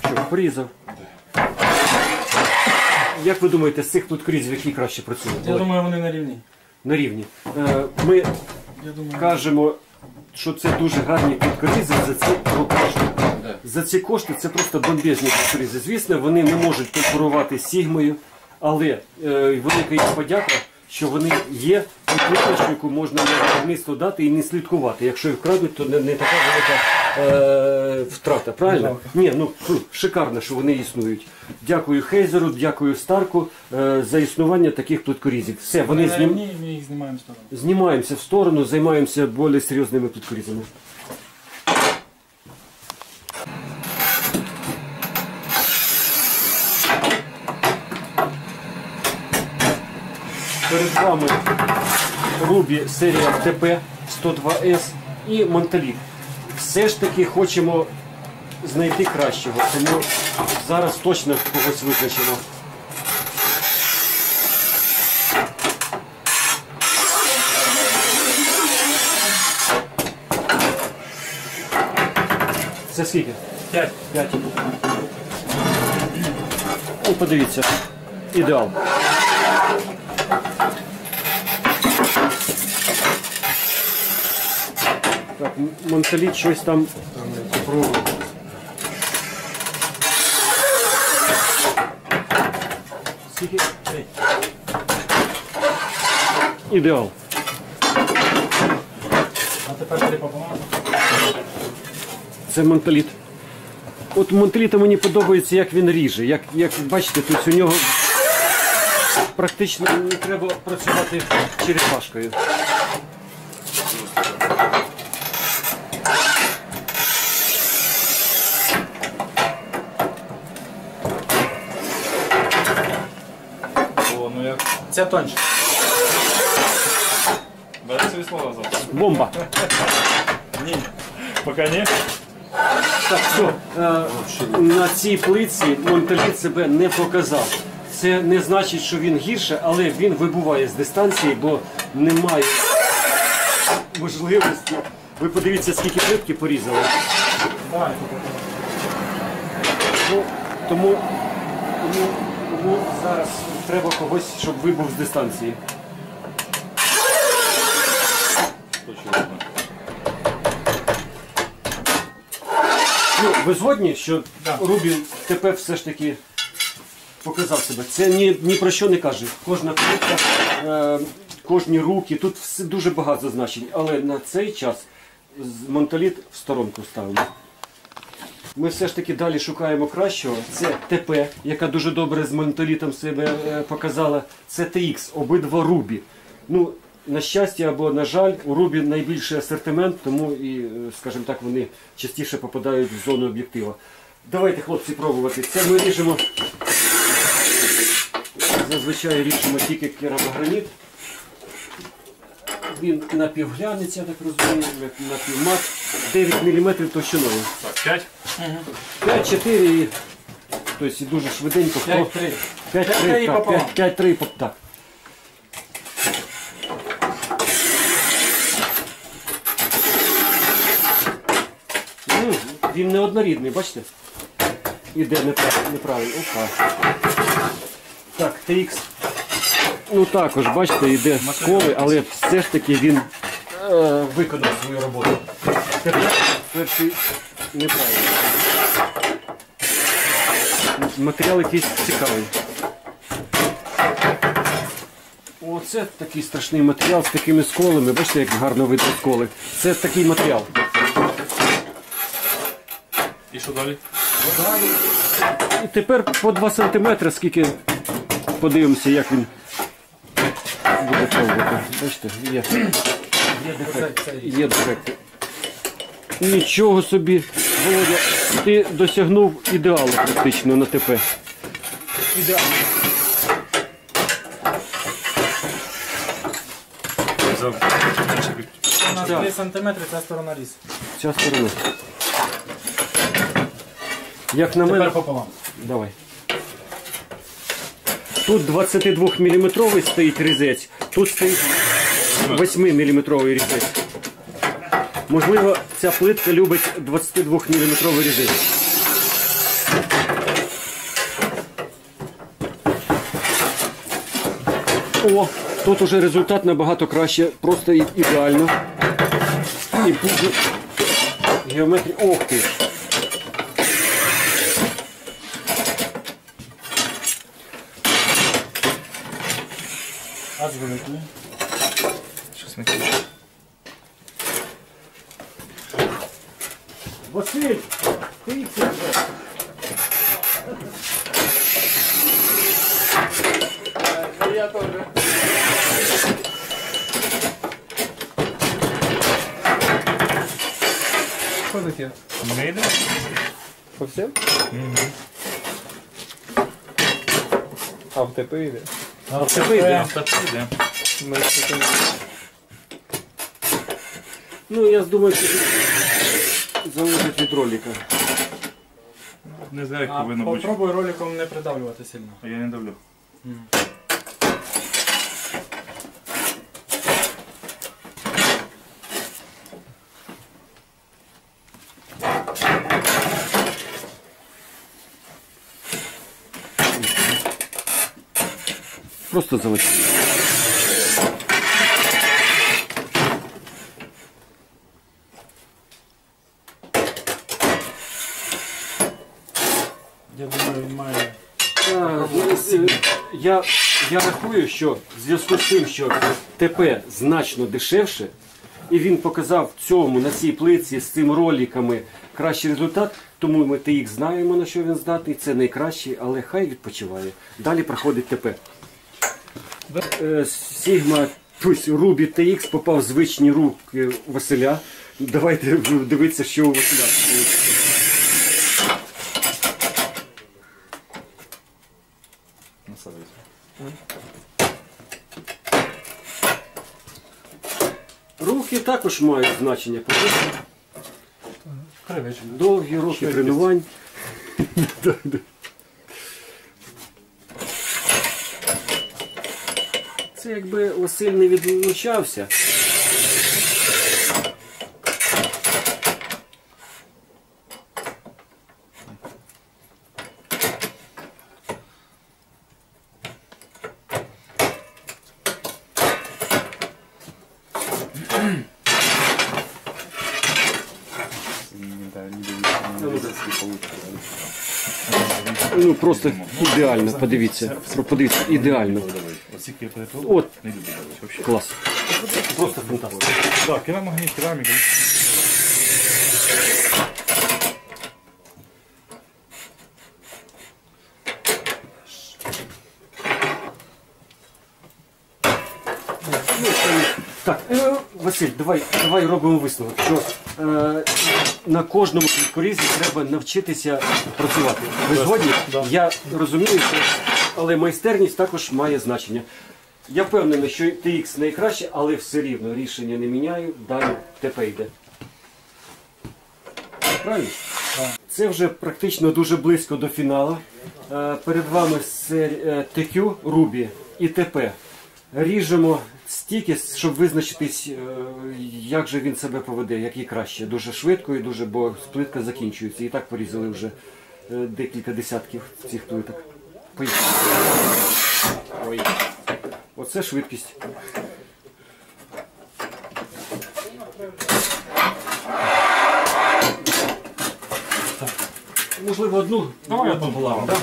що, порізав. Як ви думаєте, з цих плиткорізів, які краще працюють? Я думаю, вони на рівні. На рівні. Ми Я думаю, кажемо, що це дуже гарні плиткорізи за ці кошти. За ці кошти це просто бомбезні плиткорізи. Звісно, вони не можуть конкурувати з Сігмою, але велика їм подяка, що вони є, і плиточку, яку можна на виробництво дати і не слідкувати. Якщо їх вкрадуть, то не така велика втрата, правильно? Ні, ну шикарно, що вони існують. Дякую Хейзеру, дякую Старку за існування таких плиткорізів. Все, вони на рівні, ми їх знімаємо в сторону. знімаємося в сторону, займаємося більш серйозними плиткорізами. Перед вами Рубі серія ТП 102С і Монталіт. Все ж таки хочемо знайти кращого, тому зараз точно когось визначимо. Це скільки? 5. 5. Ну, подивіться. Ідеал. Так, Монталіт щось там попробує. Скільки? 3. Ідеал. А тепер три пополам. Це Монталіт. От Монталіта мені подобається, як він ріже. Як бачите, тут у нього практично не треба працювати черепашкою. О, ну як. Це тоньше. Бери свої слова завтра. Бомба! Ні. Поки ні. Так, все. На цій плитці Монталіт себе не показав. Це не значить, що він гірше, але він вибуває з дистанції, бо немає можливості. Ви подивіться, скільки плитки порізали. Давай. Ну, тому зараз треба когось, щоб вибув з дистанції. Ну, ви згодні, що Рубі тепер все ж таки показав себе. Це ні про що не каже. Кожна плитка, кожні руки, тут все дуже багато значень. Але на цей час Монталіт в сторонку ставимо. Ми все ж таки далі шукаємо кращого. Це ТП, яка дуже добре з Монталітом себе показала. Це TX, обидва Рубі. Ну, на щастя або на жаль, у Рубі найбільший асортимент, тому і, скажімо так, вони частіше попадають в зону об'єктива. Давайте, хлопці, пробувати. Це ми ріжемо, зазвичай ріжемо тільки керамограніт. він напівглянець, я так розумію, напівмат. 9 мм товщиною. Так, 5. 5-4 і... Тобто і дуже швиденько. 5-3. 5-3, так, пополам. 5-3, так. Він неоднорідний, бачите? Іде неправильно. Опа. Так, TX. Ну також, бачите, йде сколи, але все ж таки він виконав свою роботу. Тепер перший неправильно. Матеріал якийсь цікавий. Оце такий страшний матеріал з такими сколами. Бачите, як гарно видно сколи. Це такий матеріал. І що далі? І тепер по 2 см, скільки подивимося, як він буде пробувати. Бачите, є дефекти. Є дефекти. Нічого собі, Володя, ти досягнув ідеалу практично на ТП. Ідеально. У нас 3 см, ця сторона різ. Ця сторона. Як на мене... Тепер пополам. Давай. Тут 22-мм стоїть різець, тут стоїть 8-мм різець. Можливо, ця плитка любить 22-мм різець. О, тут уже результат набагато краще, просто ідеально. І буде геометрія. Ох ти! Аж великий. Щось не Василь, ти це вже. Я теж. Що таке? не йде? Совсем? А в ТП йде? А Це вийде. Так, йде. Ми ж таке не- Ну, я думаю, що тут залежить від ролика. Не знаю, як А повинно бути. попробуй роликом не придавлювати сильно. А я не давлю. Просто залишити. Я думаю, він має... Я рахую, що в зв'язку з тим, що ТП значно дешевше, і він показав цьому на цій плитці з цими роликами кращий результат, тому ми TX знаємо, на що він здатний, це найкращий, але хай відпочиває. Далі проходить ТП. Sigma, тобто Ruby TX попав в звичні руки Василя. Давайте дивитися, що у Василя. Насаджуйся. Руки також мають значення. Кривичка. Довгі роки тренувань. Це якби Василь не відлучався. Ну просто ідеально, подивіться. Подивіться, ідеально. Оскільки я перетворив, От, не люблю давати взагалі. клас. Просто фантастика. Так, керамогранит, кераміка. Так, Василь, давай робимо висновок, що на кожному плиткорізі треба навчитися працювати. Ви згодні? Я розумію, що, але майстерність також має значення. Я впевнений, що TX найкраще, але все рівно рішення не міняю, далі ТП йде. Правильно? Це вже практично дуже близько до фіналу. Перед вами TQ, Ruby і ТП. Ріжемо стільки, щоб визначитись, як же він себе поведе, який краще. Дуже швидко і дуже, бо плитка закінчується. І так порізали вже декілька десятків цих плиток. Поїхали. Ой. Оце швидкість. Можливо, одну пополам, так?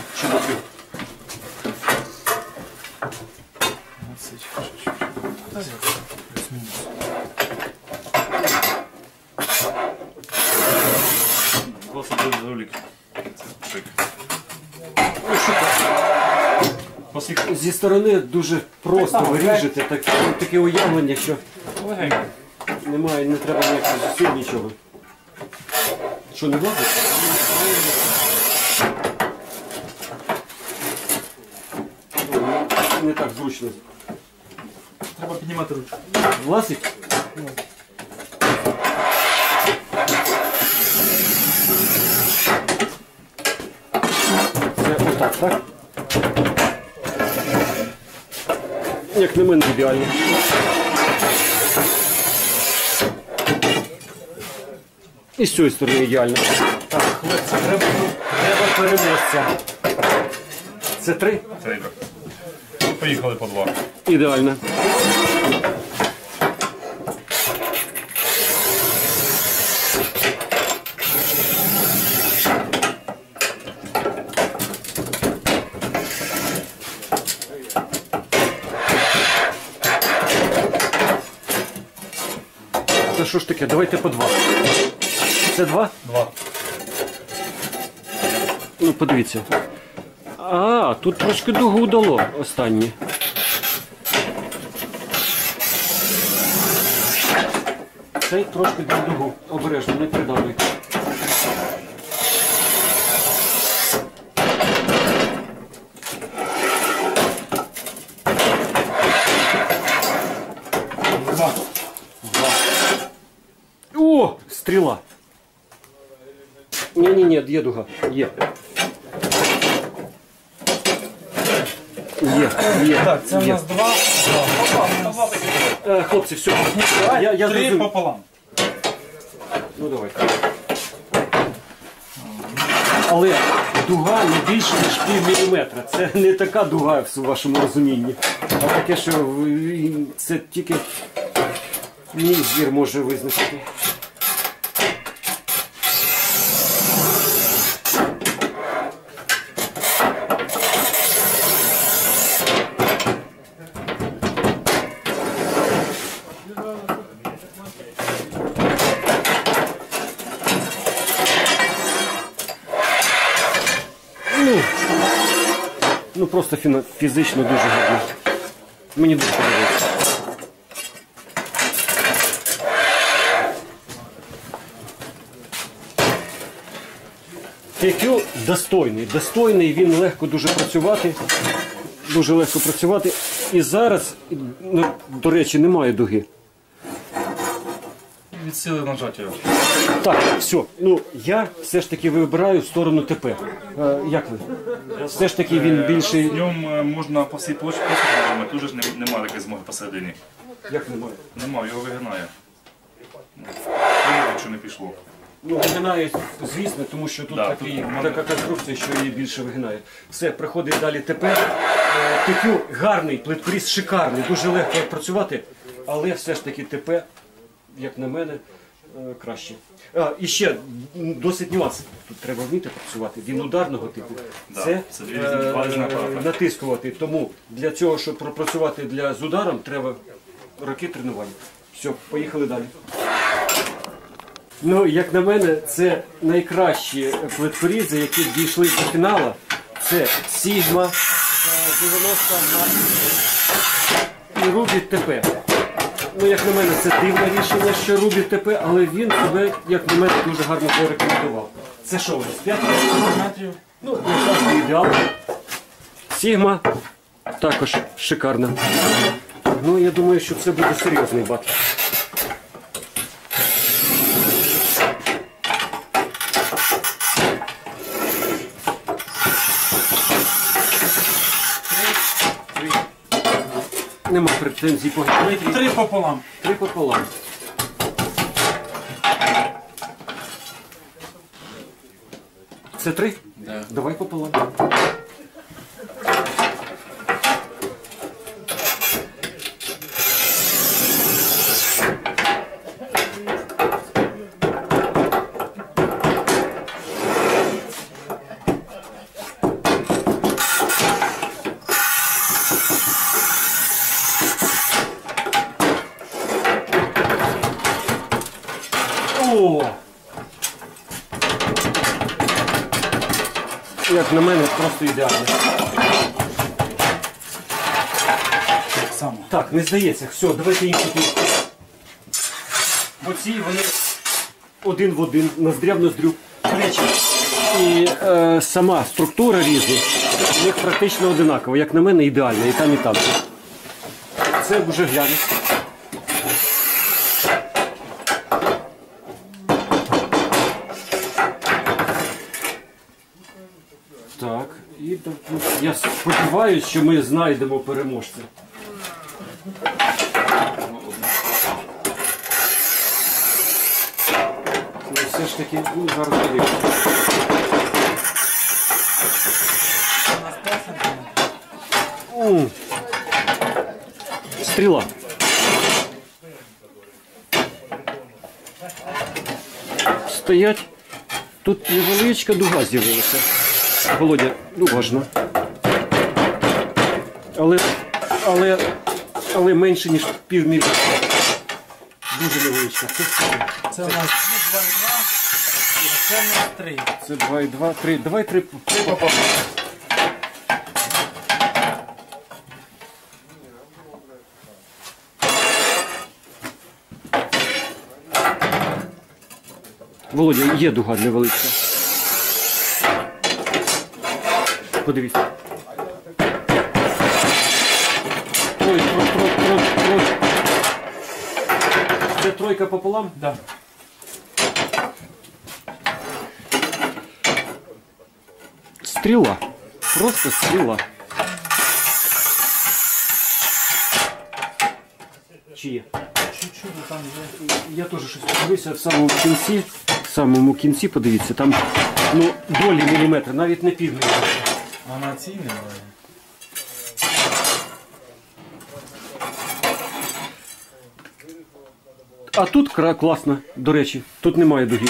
Досить великий. Це шик. Зі сторони дуже просто ви ріжете, таке уявлення, що немає, не треба ніяких зусиль, нічого. Що, не влазить? Не так зручно. Треба піднімати ручку. Влазить? Це отак, так? Як на мене ідеально. І з цієї сторони ідеально. Так, хлопці, треба перенестися. Це 3? Треба. Поїхали по 2. Ідеально. Та що ж таке, давайте по 2. Це 2? 2. Ну, подивіться. А, тут трошки дугу дало останнє. Цей трошки дав дугу. Обережно, не придавлюй. О, стріла. Ні, є дуга. Є. Є. Так, це у нас 2. Хлопці, все. Я 3 зрозумів. пополам. Ну давай. Але дуга не більше, ніж пів-міліметра. Це не така дуга в вашому розумінні. А таке, що це тільки мій зір може визначити. Ну просто фізично дуже гарно. Мені дуже подобається. TQ достойний, він легко дуже працювати. Дуже легко працювати. І зараз, ну, до речі, немає дуги. Від сили нажаття. Так, все. Ну, я все ж таки вибираю в сторону ТП. Як ви? Все ж таки він більший. В ньому можна по всій площі посадити, тут же ж немає такої змоги посередині. Як немає? Нема, його вигинає. Якщо не пішло. Ну, вигинає, звісно, тому що тут Да, така конструкція, що її більше вигинає. Все, приходить далі ТП. TQ гарний, плиткоріз шикарний, дуже легко працювати, але все ж таки ТП, як на мене, краще. І ще досить нюанс. Тут треба вміти працювати. Він ударного типу. Да, Це це два різні апарати. натискувати. Тому для цього, щоб пропрацювати з ударом, треба роки тренування. Все, поїхали далі. Ну, як на мене, це найкращі плиткорізи, які дійшли до фіналу. Це Sigma 90 і Ruby TP. Ну, як на мене, це дивне рішення, що Ruby TP, але він себе, як на мене, дуже гарно порекомендував. Це що у нас? 5 метрів? Ну, не завжди ідеал. Sigma Також шикарно. Ну, я думаю, що це буде серйозний батл. Нема претензій по геометрії. 3 пополам. 3 пополам. Це 3? Да. Давай пополам. О! Як на мене, просто ідеально. Так само. Так, не здається. Все, давайте інші тут. Оці вони один в один, ноздря в ноздрю. Речі. І сама структура різу у них практично одинакова. Як на мене, ідеальна. І там, і там. Це вже глянець. Так, і я сподіваюся, що ми знайдемо переможця. Ну, все ж таки, ну, зараз подивимося. Стріла. Стоять. Тут невеличка дуга з'явилася. Володя, уважно. Але менше, ніж пів міліметра. Дуже невеличка. Це у нас 2,2 і це у нас 3. Це 2,2, 3. Давай 3 пополам. Володя, є дуга невеличка. Подивіться. Ой. Це тройка пополам? Да. Стріла. Просто стріла. Чи є? Чуть-чуть там вже. Я теж щось подивився в самому кінці, подивіться, там ну, долі міліметра, навіть не пів міліметра. Вона цінна. А тут класно, до речі, тут немає дуги.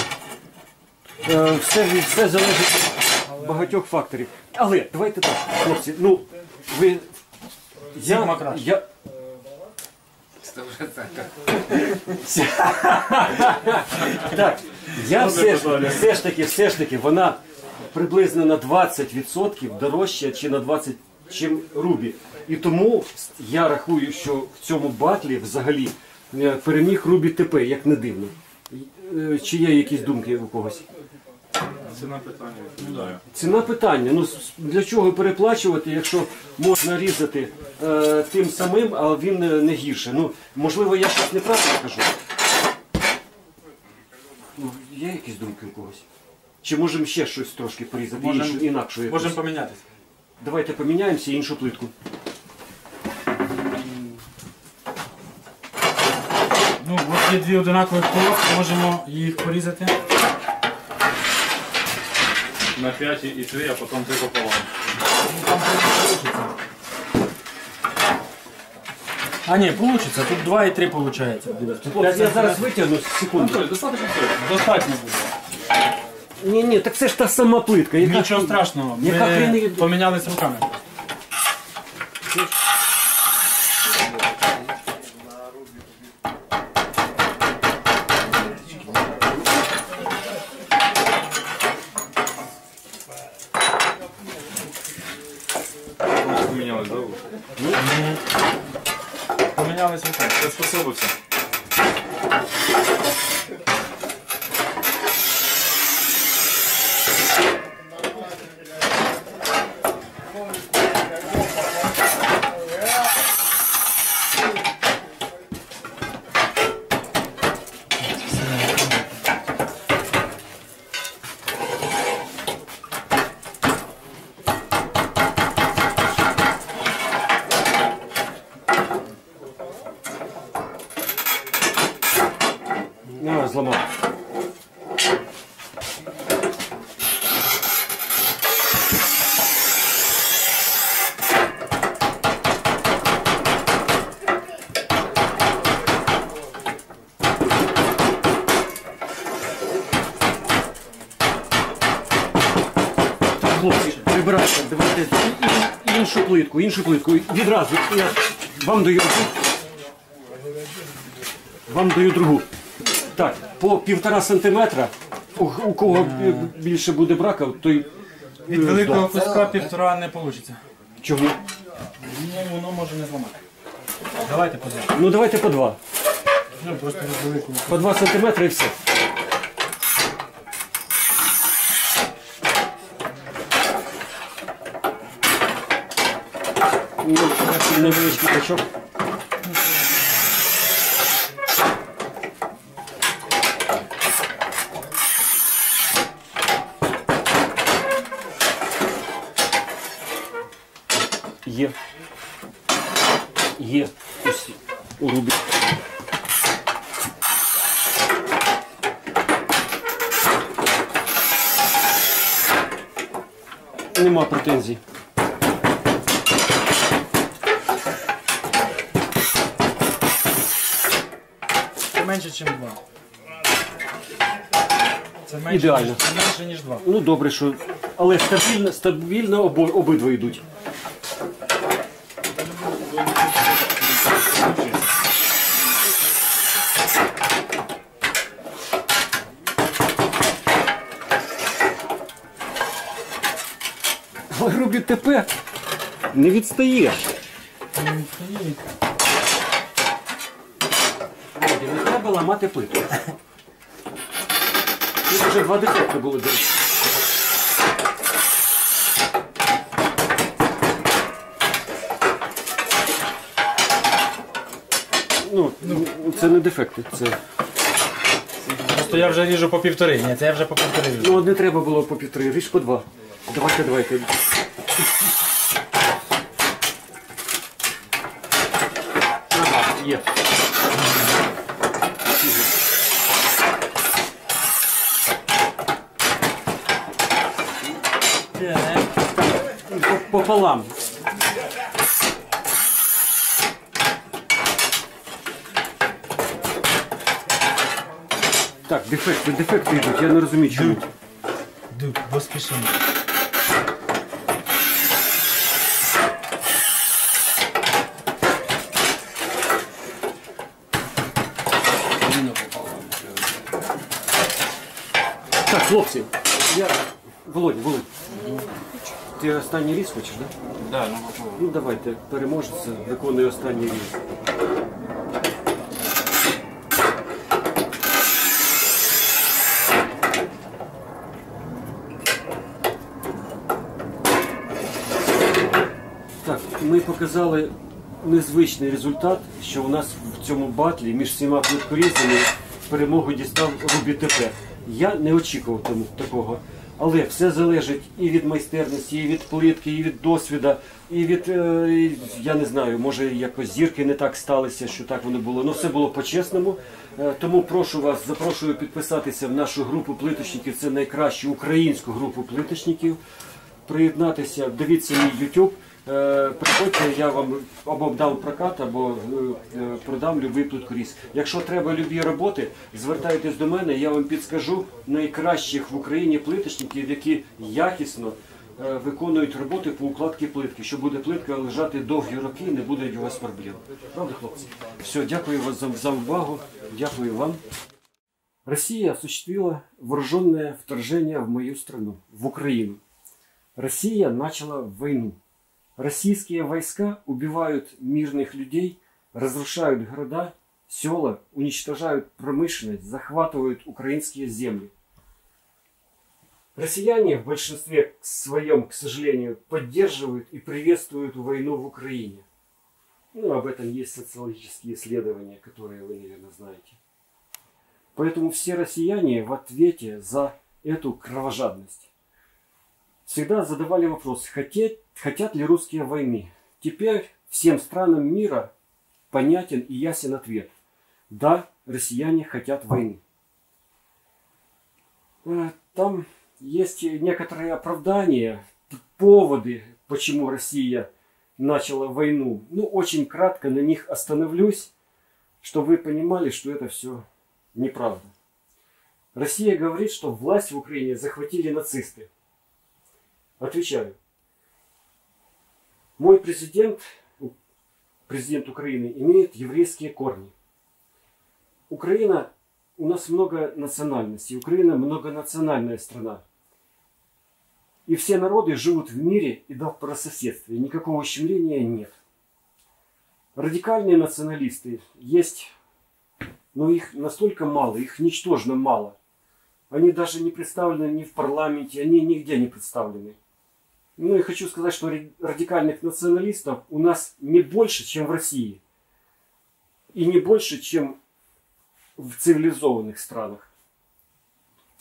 Все залежить від багатьох факторів. Але давайте так, хлопці, ну ви. Сігма краще. Так, я все ж таки, вона приблизно на 20% дорожча чи на 20%, чим Рубі. І тому я рахую, що в цьому батлі взагалі переміг Рубі ТП, як не дивно. Чи є якісь думки у когось? Ціна питання відповідаю. Ціна питання. Ну для чого переплачувати, якщо можна різати тим самим, а він не гірше. Ну, можливо, я щось неправильно кажу. Ну, є якісь думки у когось? Чи можемо ще щось трошки порізати, інакшу якусь? Можемо помінятися. Давайте поміняємося і іншу плитку. Ну, от є дві одинакові полоски, можемо їх порізати. На 5 і 3, а потім 3 пополам. А ні, вийде, тут 2 і 3 виходить. Я зараз витягну, секунду. Анатолій, достатньо все. Достатньо буде. Ні, так це ж та сама плитка. Нічого страшного, яка ми хрень- помінялись руками. Помінялись, да? Помінялись руками. Я способився. хлопці, прибирайте, давайте іншу плитку, іншу плитку. Відразу я вам даю одну, вам даю другу. Так, по 1,5 сантиметра. У кого більше буде брака, той... Від великого куска 1,5 не вийде. Чому? Ну, воно може не зламати. Давайте по 2. Ну давайте по 2. Ну, просто від великого. По 2 сантиметри і все. Ну, невеличкий качок. Є. Є. Ось у рубі. Нема претензій. Це менше, ніж 2. Це менше, Ідеально. Це менше, ніж 2. Ну добре, що. Але стабільно обидва йдуть. Але Рубі ТП не відстає. Не треба ламати плитку. Тут вже 2 дефекти були, до речі. Ну, це не дефекти, це... Просто я вже ріжу по 1,5. Ні, це я вже по 1,5 ріжу. Ну, не треба було по 1,5, ріж по 2. Давайте. Ага, є. Пополам. Так, дефекти йдуть, я не розумію чому. Дук, бо спішимо. Так, хлопці, Володя, ти останній різ хочеш, так? Да, Ну давайте, переможеться, виконує останній різ. Так, ми показали незвичний результат, що у нас в цьому батлі між всіма плиткорізами перемогу дістав Рубі ТП. Я не очікував такого. Але все залежить і від майстерності, і від плитки, і від досвіду, і від, я не знаю, може якось зірки не так сталися, що так воно було. Ну все було по-чесному. Тому прошу вас, запрошую підписатися в нашу групу плиточників. Це найкращу українську групу плиточників. Приєднатися, дивіться мій YouTube. Приходьте, я вам або дам прокат, або продам любий плиткоріз. Якщо треба любі роботи, звертайтесь до мене, я вам підскажу найкращих в Україні плиточників, які якісно виконують роботи по укладці плитки, що буде плитка лежати довгі роки і не буде у вас проблем. Правда, хлопці? Все, дякую вам за увагу, дякую вам. Россия осуществила вооруженное вторжение в мою страну, в Украину. Россия начала войну. Российские войска убивают мирных людей, разрушают города, села, уничтожают промышленность, захватывают украинские земли. Россияне в большинстве своем, к сожалению, поддерживают и приветствуют войну в Украине. Ну, об этом есть социологические исследования, которые вы, наверное, знаете. Поэтому все россияне в ответе за эту кровожадность всегда задавали вопрос, хотят ли русские войны. Теперь всем странам мира понятен и ясен ответ. Да, россияне хотят войны. Там есть некоторые оправдания, поводы, почему Россия начала войну. Ну, очень кратко на них остановлюсь, чтобы вы понимали, что это все неправда. Россия говорит, что власть в Украине захватили нацисты. Отвечаю. Мой президент Украины, имеет еврейские корни. Украина, у нас много национальностей. Украина многонациональная страна. И все народы живут в мире и добрососедстве. Никакого ущемления нет. Радикальные националисты есть, но их настолько мало, их ничтожно мало. Они даже не представлены ни в парламенте, они нигде не представлены. Ну и хочу сказать, что радикальных националистов у нас не больше, чем в России. И не больше, чем в цивилизованных странах.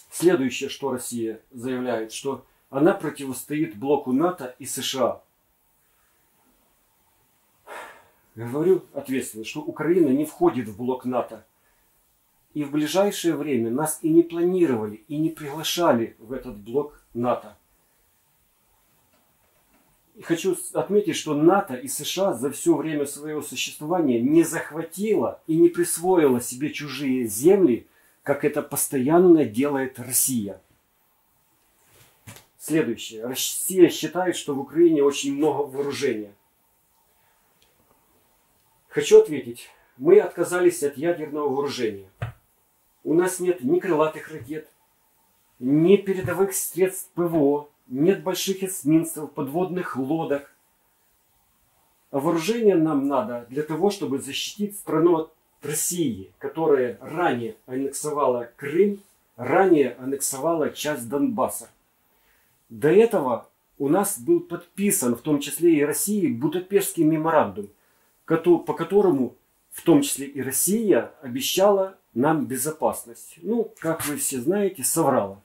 Следующее, что Россия заявляет, что она противостоит блоку НАТО и США. Говорю ответственно, что Украина не входит в блок НАТО. И в ближайшее время нас и не планировали, и не приглашали в этот блок НАТО. И хочу отметить, что НАТО и США за все время своего существования не захватило и не присвоило себе чужие земли, как это постоянно делает Россия. Следующее. Россия считает, что в Украине очень много вооружения. Хочу ответить. Мы отказались от ядерного вооружения. У нас нет ни крылатых ракет, ни передовых средств ПВО, нет больших эсминцев, подводных лодок. А вооружение нам надо для того, чтобы защитить страну от России, которая ранее аннексовала Крым, ранее аннексовала часть Донбасса. До этого у нас был подписан, в том числе и Россией, Будапештский меморандум, по которому, в том числе и Россия, обещала нам безопасность. Ну, как вы все знаете, соврала.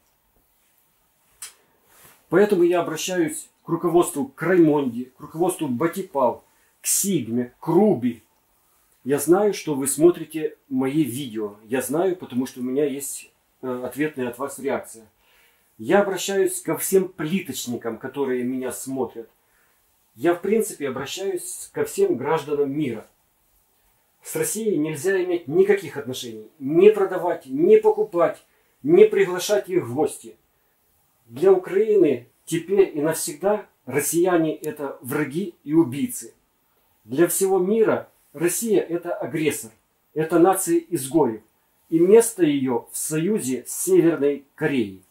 Поэтому я обращаюсь к руководству Краймонди, к руководству Батипал, к Сигме, к Руби. Я знаю, что вы смотрите мои видео. Я знаю, потому что у меня есть ответная от вас реакция. Я обращаюсь ко всем плиточникам, которые меня смотрят. Я, в принципе, обращаюсь ко всем гражданам мира. С Россией нельзя иметь никаких отношений. Не продавать, не покупать, не приглашать их в гости. Для Украины теперь и навсегда россияне это враги и убийцы. Для всего мира Россия это агрессор, это нация изгоев. И место ее в союзе с Северной Кореей.